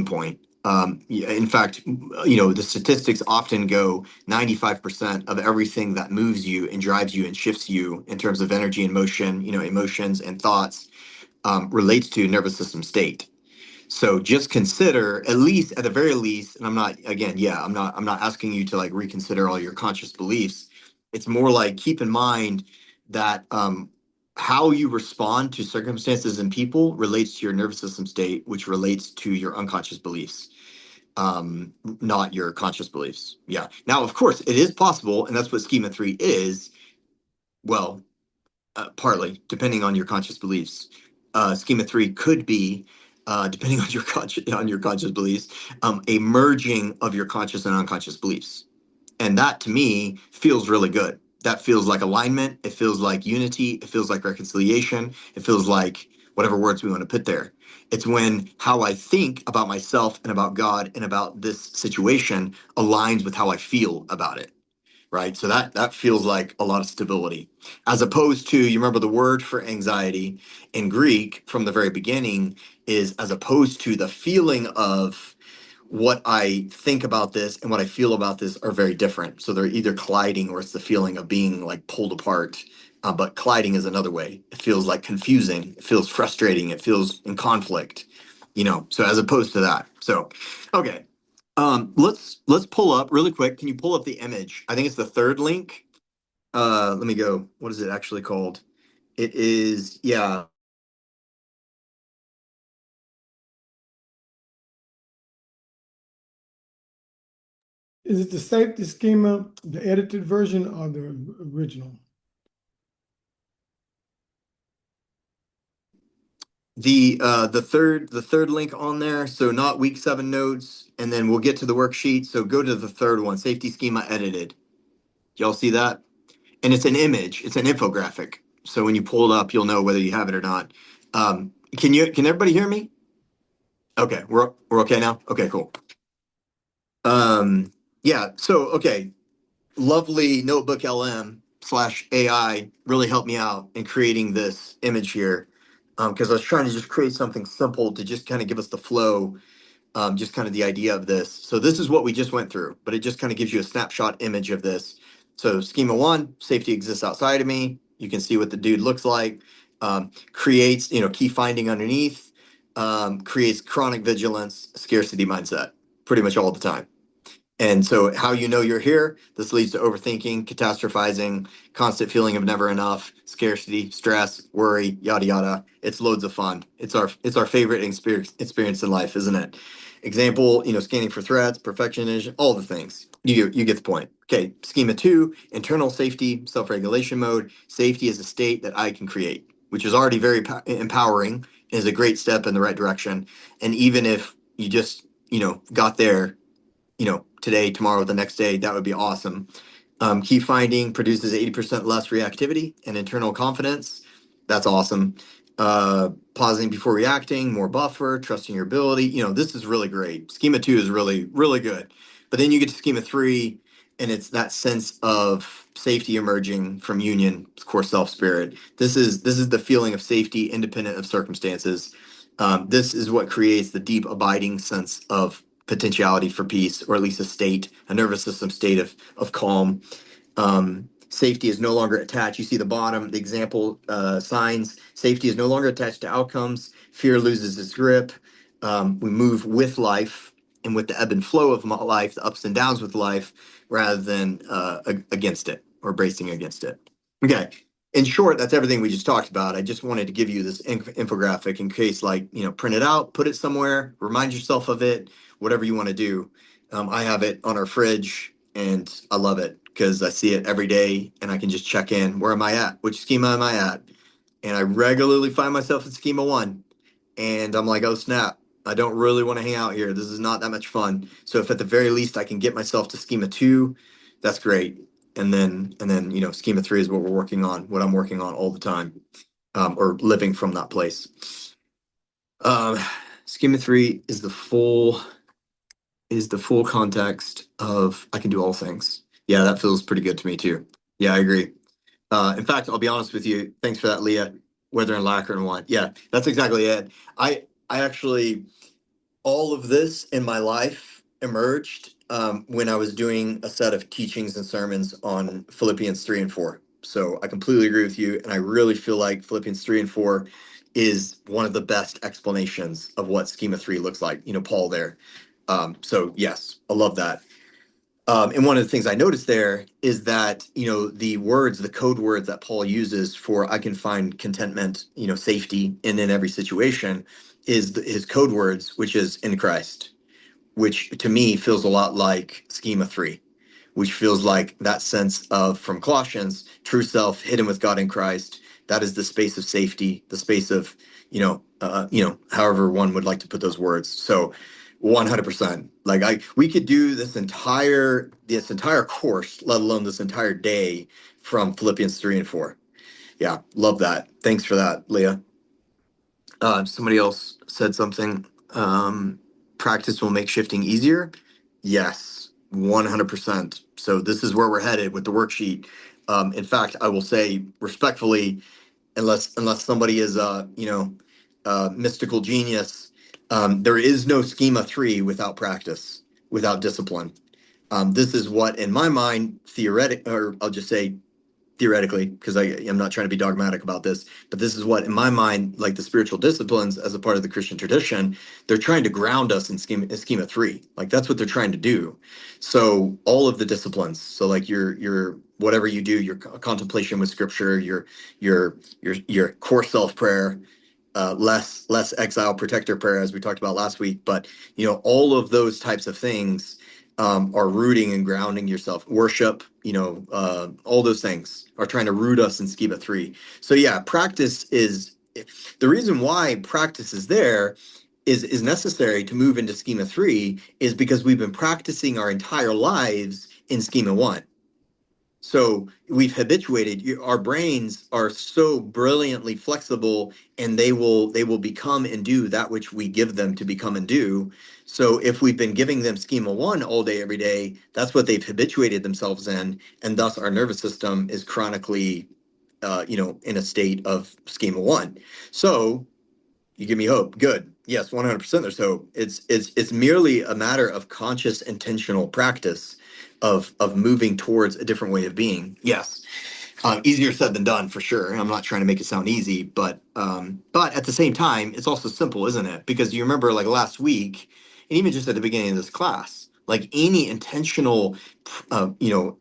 [SPEAKER 1] point. In fact, the statistics often go 95% of everything that moves you and drives you and shifts you in terms of energy and motion, emotions and thoughts, relates to nervous system state. So just consider, at least at the very least, and I'm not, again, yeah, I'm not asking you to like reconsider all your conscious beliefs. It's more like keep in mind that how you respond to circumstances and people relates to your nervous system state, which relates to your unconscious beliefs, not your conscious beliefs. Yeah. Now, of course, it is possible, and that's what schema three is. Well, partly, depending on your conscious beliefs. Schema three could be, depending on your conscious beliefs, a merging of your conscious and unconscious beliefs, and that to me feels really good. That feels like alignment. It feels like unity. It feels like reconciliation. It feels like whatever words we want to put there. It's when how I think about myself and about God and about this situation aligns with how I feel about it, right? So that feels like a lot of stability, as opposed to, you remember the word for anxiety in Greek from the very beginning is as opposed to the feeling of what I think about this and what I feel about this are very different. So they're either colliding or it's the feeling of being like pulled apart. But colliding is another way. It feels like confusing. It feels frustrating. It feels in conflict. So as opposed to that. So, okay. Let's pull up really quick. Can you pull up the image? I think it's the third link. Let me go. What is it actually called? It is, yeah.
[SPEAKER 2] Is it the safety schema, the edited version, or the original?
[SPEAKER 1] The third link on there. So not week 7 notes, and then we'll get to the worksheet. So go to the third one, safety schema edited. Y'all see that? And it's an image. It's an infographic. So when you pull it up, you'll know whether you have it or not. Can everybody hear me? Okay, we're okay now. Okay, cool. Yeah. So okay, lovely notebook LM/AI really helped me out in creating this image here, because I was trying to just create something simple to just kind of give us the flow, just kind of the idea of this. So this is what we just went through, but it just kind of gives you a snapshot image of this. So schema one, safety exists outside of me. You can see what the dude looks like. Creates, key finding underneath. Creates chronic vigilance, scarcity mindset, pretty much all the time. And so, how you know you're here, this leads to overthinking, catastrophizing, constant feeling of never enough, scarcity, stress, worry, yada yada. It's loads of fun. It's our favorite experience in life, isn't it? Example, scanning for threats, perfectionism, all the things. You get the point. Okay, schema two, internal safety, self-regulation mode. Safety is a state that I can create, which is already very empowering, is a great step in the right direction. And even if you just, got there, today, tomorrow, the next day, that would be awesome. Key finding produces 80% less reactivity and internal confidence. That's awesome. Pausing before reacting, more buffer, trusting your ability. This is really great. Schema two is really, really good. But then you get to schema three, and it's that sense of safety emerging from union, core self spirit. This is the feeling of safety independent of circumstances. This is what creates the deep abiding sense of potentiality for peace, or at least a nervous system state of calm. Safety is no longer attached. You see the bottom, the example signs. Safety is no longer attached to outcomes. Fear loses its grip. We move with life and with the ebb and flow of life, the ups and downs with life, rather than against it or bracing against it. Okay. In short, that's everything we just talked about. I just wanted to give you this infographic in case, like, print it out, put it somewhere, remind yourself of it, whatever you want to do. I have it on our fridge, and I love it because I see it every day and I can just check in. Where am I at? Which schema am I at? And I regularly find myself in schema one. And I'm like, oh, snap. I don't really want to hang out here. This is not that much fun. So if at the very least I can get myself to schema two, that's great. And then, schema three is what we're working on, what I'm working on all the time, or living from that place. Um, schema three is the full context of I can do all things. Yeah, that feels pretty good to me too. Yeah, I agree. In fact, I'll be honest with you. Thanks for that, Leah. Weather and lacquer and wine. Yeah, that's exactly it. I actually all of this in my life emerged when I was doing a set of teachings and sermons on Philippians 3 and 4. So I completely agree with you. And I really feel like Philippians 3 and 4 is one of the best explanations of what schema 3 looks like. Paul there. So, yes, I love that. And one of the things I noticed there is that, the words, the code words that Paul uses for I can find contentment, safety in every situation is his code words, which is in Christ, which to me feels a lot like schema 3, which feels like that sense of from Colossians, true self hidden with God in Christ. That is the space of safety, the space of, however one would like to put those words. So 100%. Like we could do this entire course, let alone this entire day from Philippians 3 and 4. Yeah, love that. Thanks for that, Leah. Somebody else said something. Practice will make shifting easier. Yes, 100%. So this is where we're headed with the worksheet. In fact, I will say respectfully, unless somebody is mystical genius, there is no schema 3 without practice, without discipline. This is what, in my mind, theoretic, or I'll just say theoretically, because I'm not trying to be dogmatic about this, but this is what, in my mind, like the spiritual disciplines as a part of the Christian tradition, they're trying to ground us in schema 3. Like that's what they're trying to do. So all of the disciplines, so like your whatever you do, your contemplation with scripture, your core self prayer, less exile protector prayer as we talked about last week, but all of those types of things are rooting and grounding yourself. Worship, all those things are trying to root us in schema 3. So yeah, practice is the reason why practice is there is necessary to move into schema 3 is because we've been practicing our entire lives in schema 1. So we've habituated. Our brains are so brilliantly flexible, and they will become and do that which we give them to become and do. So if we've been giving them schema 1 all day every day, that's what they've habituated themselves in, and thus our nervous system is chronically in a state of schema 1. So you give me hope. Good. Yes, 100% there's hope. It's merely a matter of conscious intentional practice of moving towards a different way of being. Yes. Easier said than done for sure. I'm not trying to make it sound easy, but at the same time, it's also simple, isn't it? Because you remember like last week, and even just at the beginning of this class, like any intentional uh, you know,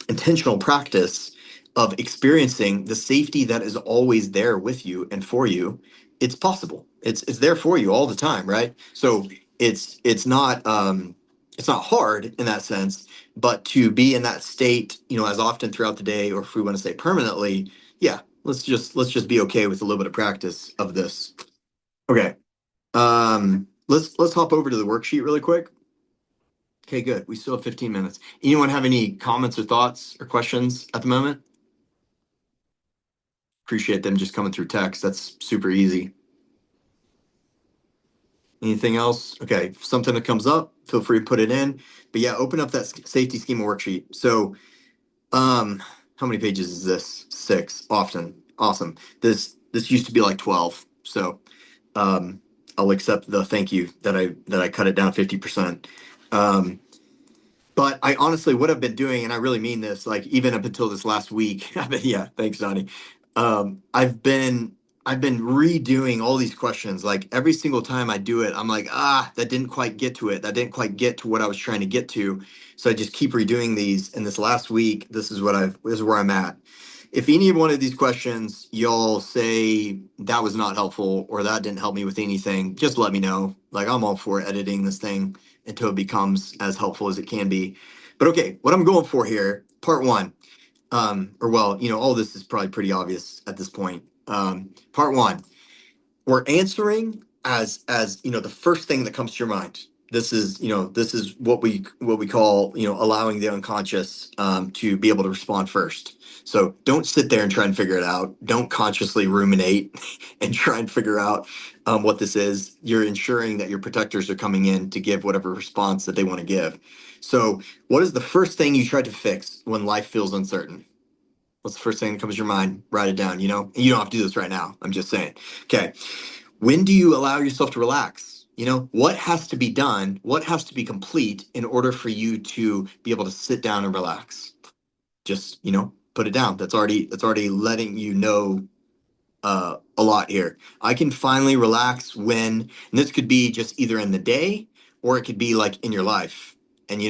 [SPEAKER 1] intentional practice of experiencing the safety that is always there with you and for you, it's possible. It's there for you all the time, right? So it's not hard in that sense, but to be in that state, as often throughout the day, or if we want to say permanently, yeah, let's just be okay with a little bit of practice of this. Okay. Let's hop over to the worksheet really quick. Okay, good. We still have 15 minutes. Anyone have any comments or thoughts or questions at the moment? Appreciate them just coming through text. That's super easy. Anything else? Okay, if something that comes up, feel free to put it in. But yeah, open up that safety schema worksheet. So, how many pages is this? 6. Often. Awesome. This used to be like 12. So, I'll accept the thank you that I cut it down 50%. Um, But I honestly, what I've been doing, and I really mean this, like even up until this last week, yeah, thanks, Johnny. I've been redoing all these questions. Like every single time I do it, I'm like, that didn't quite get to it. That didn't quite get to what I was trying to get to. So I just keep redoing these. And this last week, this is where I'm at. If any one of these questions y'all say that was not helpful or that didn't help me with anything, just let me know. Like I'm all for editing this thing until it becomes as helpful as it can be. But okay, what I'm going for here, part 1, or well, all this is probably pretty obvious at this point. Part 1, we're answering as the first thing that comes to your mind. This is what we call allowing the unconscious to be able to respond first. So don't sit there and try and figure it out. Don't consciously ruminate and try and figure out what this is. You're ensuring that your protectors are coming in to give whatever response that they want to give. So what is the first thing you try to fix when life feels uncertain? What's the first thing that comes to your mind? Write it down. And you don't have to do this right now. I'm just saying. Okay. When do you allow yourself to relax? What has to be done, what has to be complete in order for you to be able to sit down and relax? Just, put it down. That's already letting you know a lot here. I can finally relax when, and this could be just either in the day or it could be like in your life. And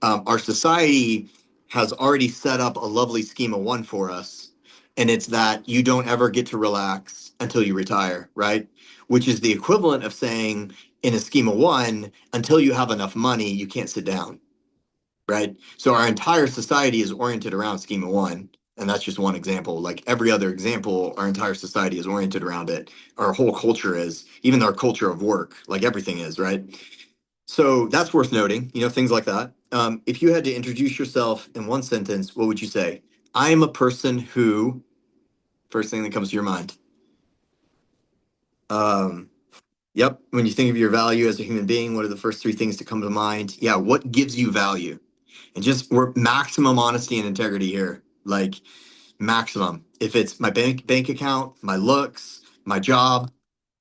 [SPEAKER 1] our society has already set up a lovely schema one for us, and it's that you don't ever get to relax until you retire, right? Which is the equivalent of saying in a schema one, until you have enough money, you can't sit down, right? So our entire society is oriented around schema one. And that's just one example. Like every other example, our entire society is oriented around it. Our whole culture is, even our culture of work, like everything is, right? So that's worth noting, things like that. If you had to introduce yourself in one sentence, what would you say? I am a person who, first thing that comes to your mind. Um, yep. When you think of your value as a human being, what are the first three things to come to mind? Yeah. What gives you value? And just we're maximum honesty and integrity here. Like maximum. If it's my bank account, my looks, my job,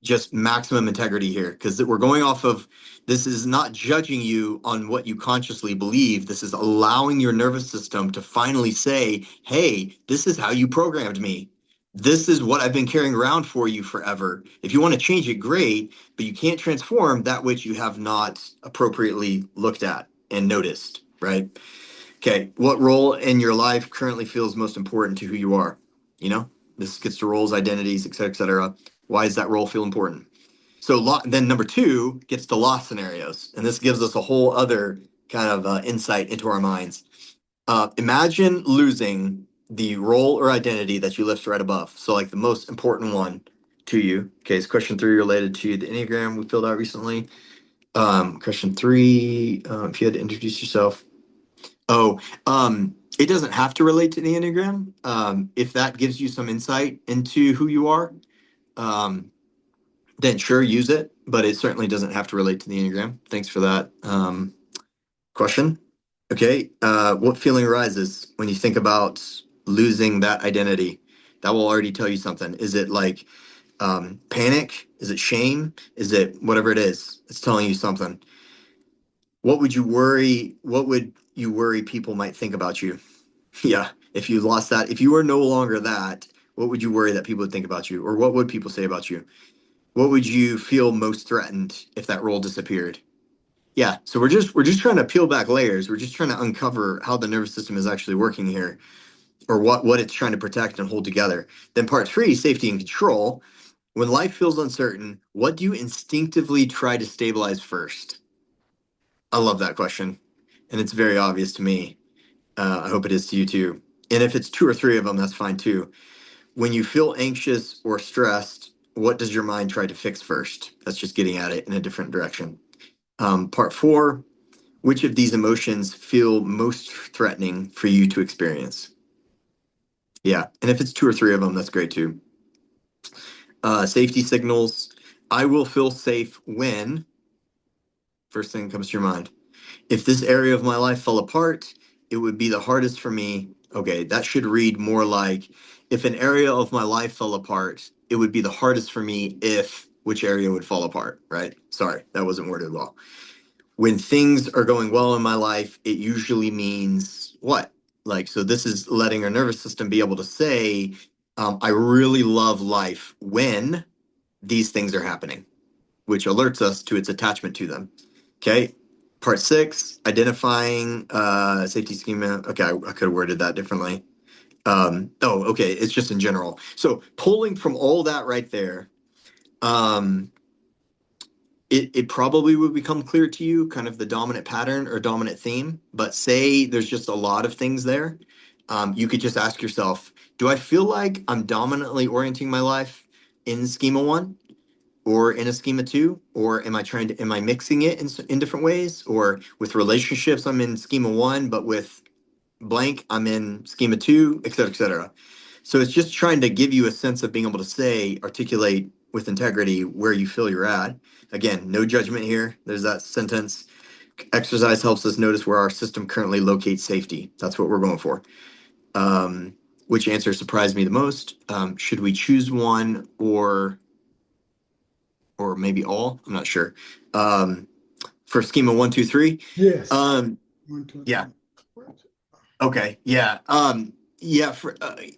[SPEAKER 1] just maximum integrity here because we're going off of this is not judging you on what you consciously believe. This is allowing your nervous system to finally say, "Hey, this is how you programmed me. This is what I've been carrying around for you forever. If you want to change it, great, but you can't transform that which you have not appropriately looked at and noticed, right?" Okay, what role in your life currently feels most important to who you are? You know, this gets to roles, identities, et cetera, et cetera. Why does that role feel important? So then number two gets to loss scenarios, and this gives us a whole other kind of insight into our minds. Imagine losing the role or identity that you list right above. So like the most important one to you. Okay, it's question three related to the Enneagram we filled out recently. Question three, if you had to introduce yourself. Oh, it doesn't have to relate to the Enneagram. If that gives you some insight into who you are, um, then sure, use it, but it certainly doesn't have to relate to the Enneagram. Thanks for that question. Okay, what feeling arises when you think about losing that identity? That will already tell you something. Is it like panic? Is it shame? Is it whatever it is? It's telling you something. What would you worry people might think about you? Yeah, if you lost that, if you were no longer that, what would you worry that people would think about you? Or what would people say about you? What would you feel most threatened if that role disappeared? Yeah, so we're just trying to peel back layers. We're just trying to uncover how the nervous system is actually working here, or what it's trying to protect and hold together. Then part three, safety and control. When life feels uncertain, what do you instinctively try to stabilize first? I love that question, and it's very obvious to me. I hope it is to you too. And if it's two or three of them, that's fine too. When you feel anxious or stressed, what does your mind try to fix first? That's just getting at it in a different direction. Part four, which of these emotions feel most threatening for you to experience? Yeah. And if it's two or three of them, that's great too. Safety signals. I will feel safe when, first thing that comes to your mind. If this area of my life fell apart, it would be the hardest for me. Okay, that should read more like if an area of my life fell apart, it would be the hardest for me if which area would fall apart, right? Sorry, that wasn't worded well. When things are going well in my life, it usually means what? Like, so this is letting our nervous system be able to say, I really love life when these things are happening, which alerts us to its attachment to them. Okay. Part six, identifying safety schema. Okay, I could have worded that differently. Okay, it's just in general. So pulling from all that right there, um, it probably would become clear to you, kind of the dominant pattern or dominant theme. But say there's just a lot of things there. You could just ask yourself, do I feel like I'm dominantly orienting my life in schema one? Or in a schema two, or am I mixing it in different ways? Or with relationships I'm in schema one, but with blank I'm in schema two, et cetera, et cetera. So it's just trying to give you a sense of being able to articulate with integrity where you feel you're at. Again, no judgment here. There's that sentence. Exercise helps us notice where our system currently locates safety. That's what we're going for. um, which answer surprised me the most? Should we choose one or maybe all, I'm not sure. Um, for schema 1, 2, 3.
[SPEAKER 2] Yes.
[SPEAKER 1] Um,
[SPEAKER 2] One, two,
[SPEAKER 1] yeah.
[SPEAKER 2] three.
[SPEAKER 1] Okay. Yeah. Yeah.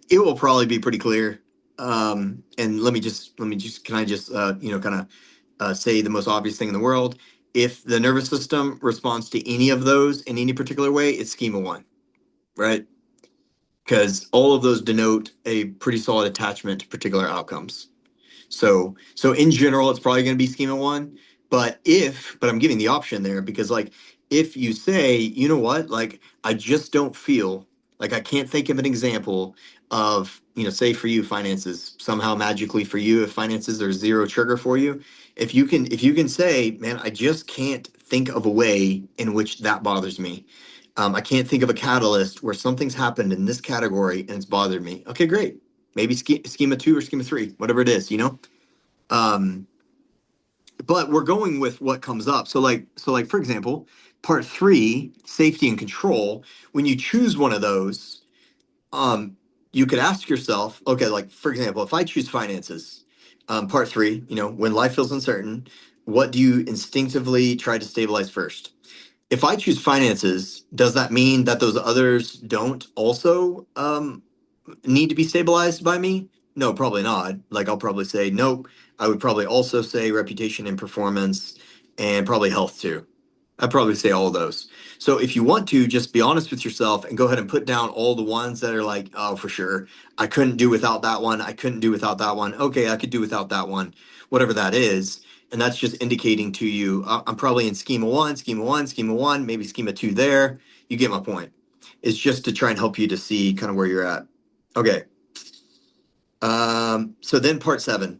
[SPEAKER 1] It will probably be pretty clear. And let me just, can I just, kind of say the most obvious thing in the world? If the nervous system responds to any of those in any particular way, it's schema 1, right? Because all of those denote a pretty solid attachment to particular outcomes. So in general, it's probably going to be schema 1. But I'm giving the option there because like if you say, you know what, like I just don't feel like I can't think of an example of, say for you finances, somehow magically for you, if finances are zero trigger for you, if you can say, man, I just can't think of a way in which that bothers me. I can't think of a catalyst where something's happened in this category and it's bothered me. Okay, great. Maybe schema 2 or schema 3, whatever it is. Um, but we're going with what comes up. So like for example, part 3, safety and control, when you choose one of those, um, you could ask yourself, okay, like for example, if I choose finances, part 3, when life feels uncertain, what do you instinctively try to stabilize first? If I choose finances, does that mean that those others don't also need to be stabilized by me? No, probably not. Like I'll probably say nope. I would probably also say reputation and performance and probably health too. I'd probably say all of those. So if you want to, just be honest with yourself and go ahead and put down all the ones that are like, oh, for sure, I couldn't do without that one. I couldn't do without that one. Okay, I could do without that one, whatever that is. And that's just indicating to you, I'm probably in schema 1, schema 1, schema 1, maybe schema 2 there. You get my point. It's just to try and help you to see kind of where you're at. Okay. So then part 7,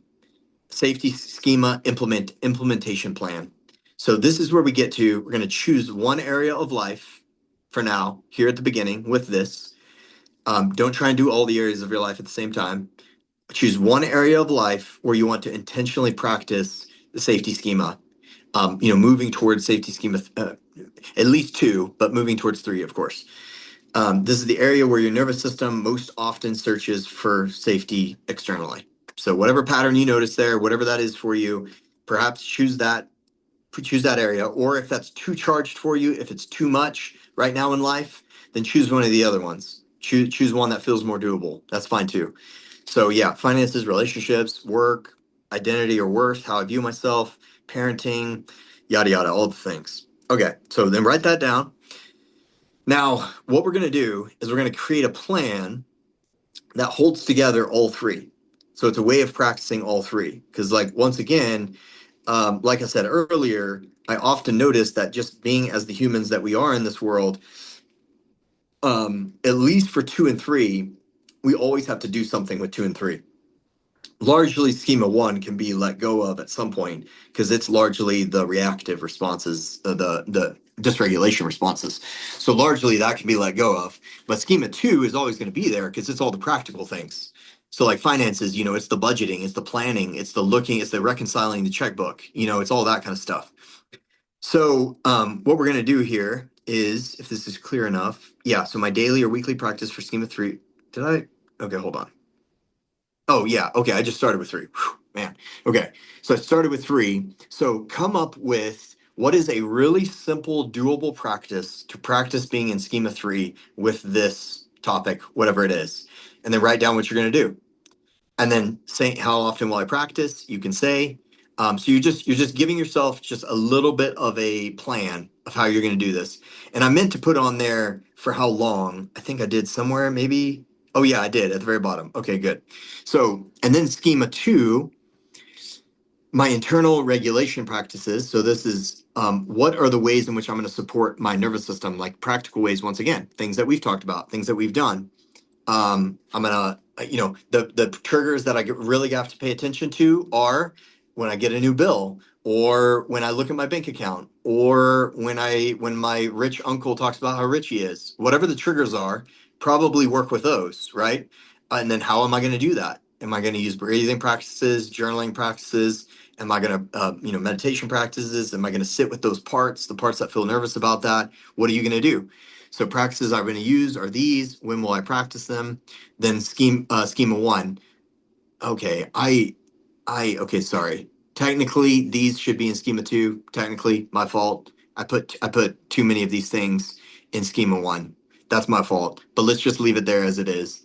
[SPEAKER 1] safety schema implementation plan. So this is where we get to, we're going to choose one area of life for now, here at the beginning with this. Don't try and do all the areas of your life at the same time. Choose one area of life where you want to intentionally practice the safety schema. Moving towards safety schema, at least 2, but moving towards 3, of course. This is the area where your nervous system most often searches for safety externally. So whatever pattern you notice there, whatever that is for you, perhaps choose that area. Or if that's too charged for you, if it's too much right now in life, then choose one of the other ones. Choose one that feels more doable. That's fine too. So yeah, finances, relationships, work, identity or worth, how I view myself, parenting, yada yada, all the things. Okay, so then write that down. Now, what we're going to do is we're going to create a plan that holds together all 3. So it's a way of practicing all 3. Because, like, once again, like I said earlier, I often notice that just being as the humans that we are in this world, at least for 2 and 3, we always have to do something with 2 and 3. Largely, schema 1 can be let go of at some point because it's largely the reactive responses, the dysregulation responses. So largely that can be let go of. But schema 2 is always going to be there because it's all the practical things. So like finances, it's the budgeting, it's the planning, it's the looking, it's the reconciling the checkbook, it's all that kind of stuff. So what we're going to do here is, if this is clear enough, yeah. So my daily or weekly practice for schema 3. Did I? Okay, hold on. Oh yeah, okay. I just started with 3. Whew, man. Okay, so I started with 3. So come up with what is a really simple, doable practice to practice being in schema 3 with this topic, whatever it is, and then write down what you're going to do, and then say how often will I practice. You can say. So you're just giving yourself just a little bit of a plan of how you're going to do this. And I meant to put on there for how long. I think I did somewhere maybe. Oh yeah, I did at the very bottom. Okay, good. So and then schema 2, my internal regulation practices. So this is what are the ways in which I'm going to support my nervous system, like practical ways. Once again, things that we've talked about, things that we've done. I'm gonna, the triggers that I really have to pay attention to are when I get a new bill, or when I look at my bank account, or when my rich uncle talks about how rich he is. Whatever the triggers are, probably work with those, right? And then how am I going to do that? Am I going to use breathing practices, journaling practices? Am I going to, meditation practices? Am I going to sit with those parts, the parts that feel nervous about that? What are you going to do? So practices I'm going to use are these. When will I practice them? Then schema 1. Okay, okay, sorry. technically these should be in schema 2. Technically, my fault. I put too many of these things in schema 1. That's my fault. But let's just leave it there as it is.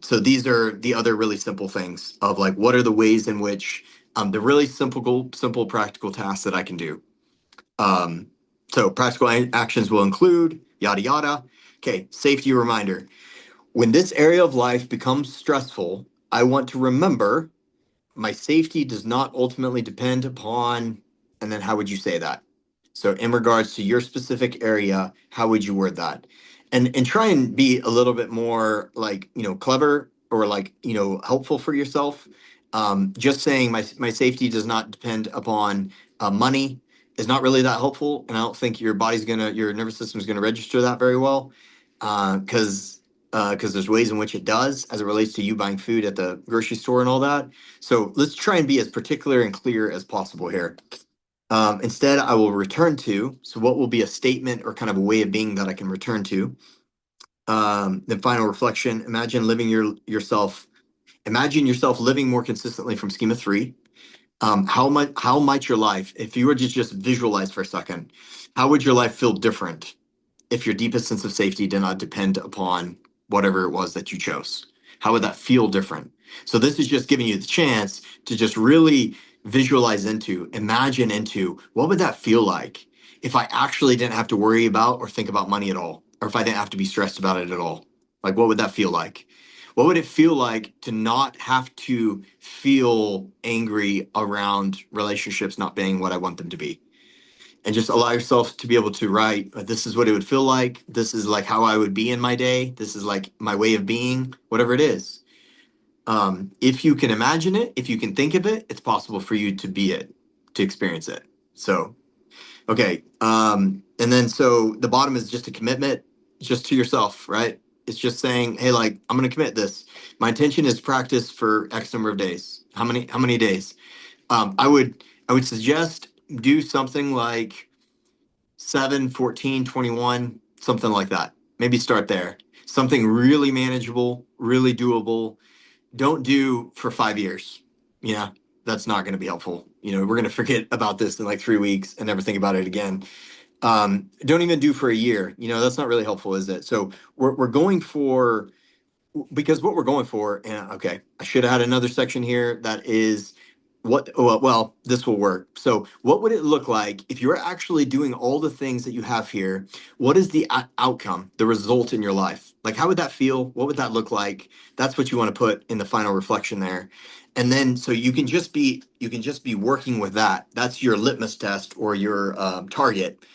[SPEAKER 1] So these are the other really simple things of like what are the ways in which the really simple practical tasks that I can do. Um, so practical actions will include yada yada. Okay, safety reminder. When this area of life becomes stressful, I want to remember my safety does not ultimately depend upon, and then how would you say that? So in regards to your specific area, how would you word that? And try and be a little bit more like, clever or like, helpful for yourself. Just saying my safety does not depend upon money is not really that helpful. And I don't think your nervous system is gonna register that very well. Because there's ways in which it does as it relates to you buying food at the grocery store and all that. So let's try and be as particular and clear as possible here. Instead, I will return to. So, what will be a statement or kind of a way of being that I can return to? Then, final reflection. Imagine yourself living more consistently from schema 3. How might your life, if you were to just visualize for a second, how would your life feel different if your deepest sense of safety did not depend upon whatever it was that you chose? How would that feel different? So this is just giving you the chance to just really imagine into what would that feel like if I actually didn't have to worry about or think about money at all, or if I didn't have to be stressed about it at all. Like, what would that feel like? What would it feel like to not have to feel angry around relationships not being what I want them to be? And just allow yourself to be able to write, this is what it would feel like. This is like how I would be in my day. This is like my way of being, whatever it is. If you can imagine it, if you can think of it, it's possible for you to be it, to experience it. So, okay. And then so the bottom is just a commitment just to yourself, right? It's just saying, hey, like, I'm going to commit this. My intention is practice for X number of days. How many days? I would suggest do something like 7, 14, 21, something like that. Maybe start there. Something really manageable, really doable. Don't do for 5 years. Yeah, that's not going to be helpful. We're going to forget about this in like 3 weeks and never think about it again. Don't even do for a year. That's not really helpful, is it? So we're going for because what we're going for, and okay, I should have had another section here that is well, this will work. So what would it look like if you're actually doing all the things that you have here? What is the outcome, the result in your life? Like, how would that feel? What would that look like? That's what you want to put in the final reflection there. And then so you can just be working with that. That's your litmus test or your target,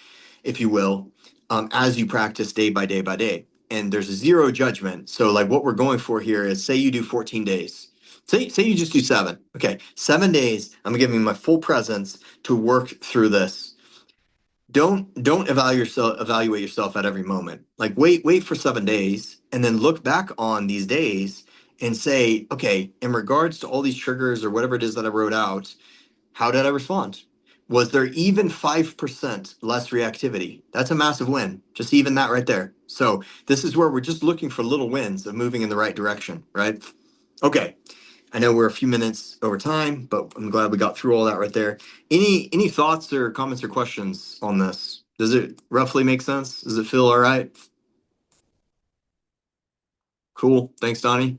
[SPEAKER 1] if you will, as you practice day by day by day. And there's a zero judgment. So, like, what we're going for here is say you do 14 days. Say you just do 7. Okay, 7 days. I'm giving you my full presence to work through this. Don't evaluate yourself at every moment. Like, wait for 7 days and then look back on these days and say, okay, in regards to all these triggers or whatever it is that I wrote out, how did I respond? Was there even 5% less reactivity? That's a massive win. Just even that right there. So this is where we're just looking for little wins of moving in the right direction, right? Okay. I know we're a few minutes over time, but I'm glad we got through all that right there. Any thoughts or comments or questions on this? Does it roughly make sense? Does it feel all right? Cool. Thanks, Donnie.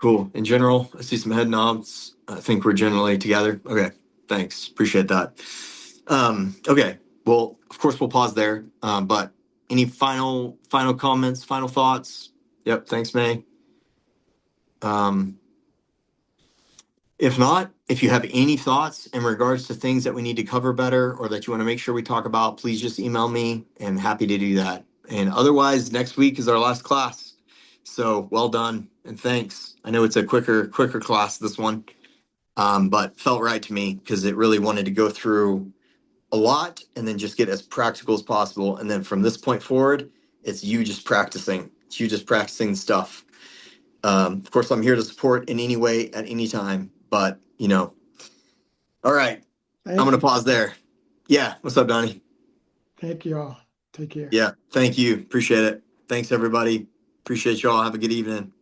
[SPEAKER 1] Cool. In general, I see some head nods. I think we're generally together. Okay. Thanks. Appreciate that. Okay. Well, of course we'll pause there. But any final comments, final thoughts? Yep. Thanks, May. Um, if not, if you have any thoughts in regards to things that we need to cover better or that you want to make sure we talk about, please just email me and happy to do that. And otherwise, next week is our last class. So well done and thanks. I know it's a quicker class, this one, but felt right to me because it really wanted to go through a lot and then just get as practical as possible. And then from this point forward, it's you just practicing. It's you just practicing stuff. Of course, I'm here to support in any way at any time, but all right, I'm
[SPEAKER 2] Thank
[SPEAKER 1] gonna
[SPEAKER 2] you.
[SPEAKER 1] pause there. Yeah, what's up, Donnie?
[SPEAKER 2] Thank you all. Take care.
[SPEAKER 1] Yeah, thank you. Appreciate it. Thanks, everybody. Appreciate y'all. Have a good evening.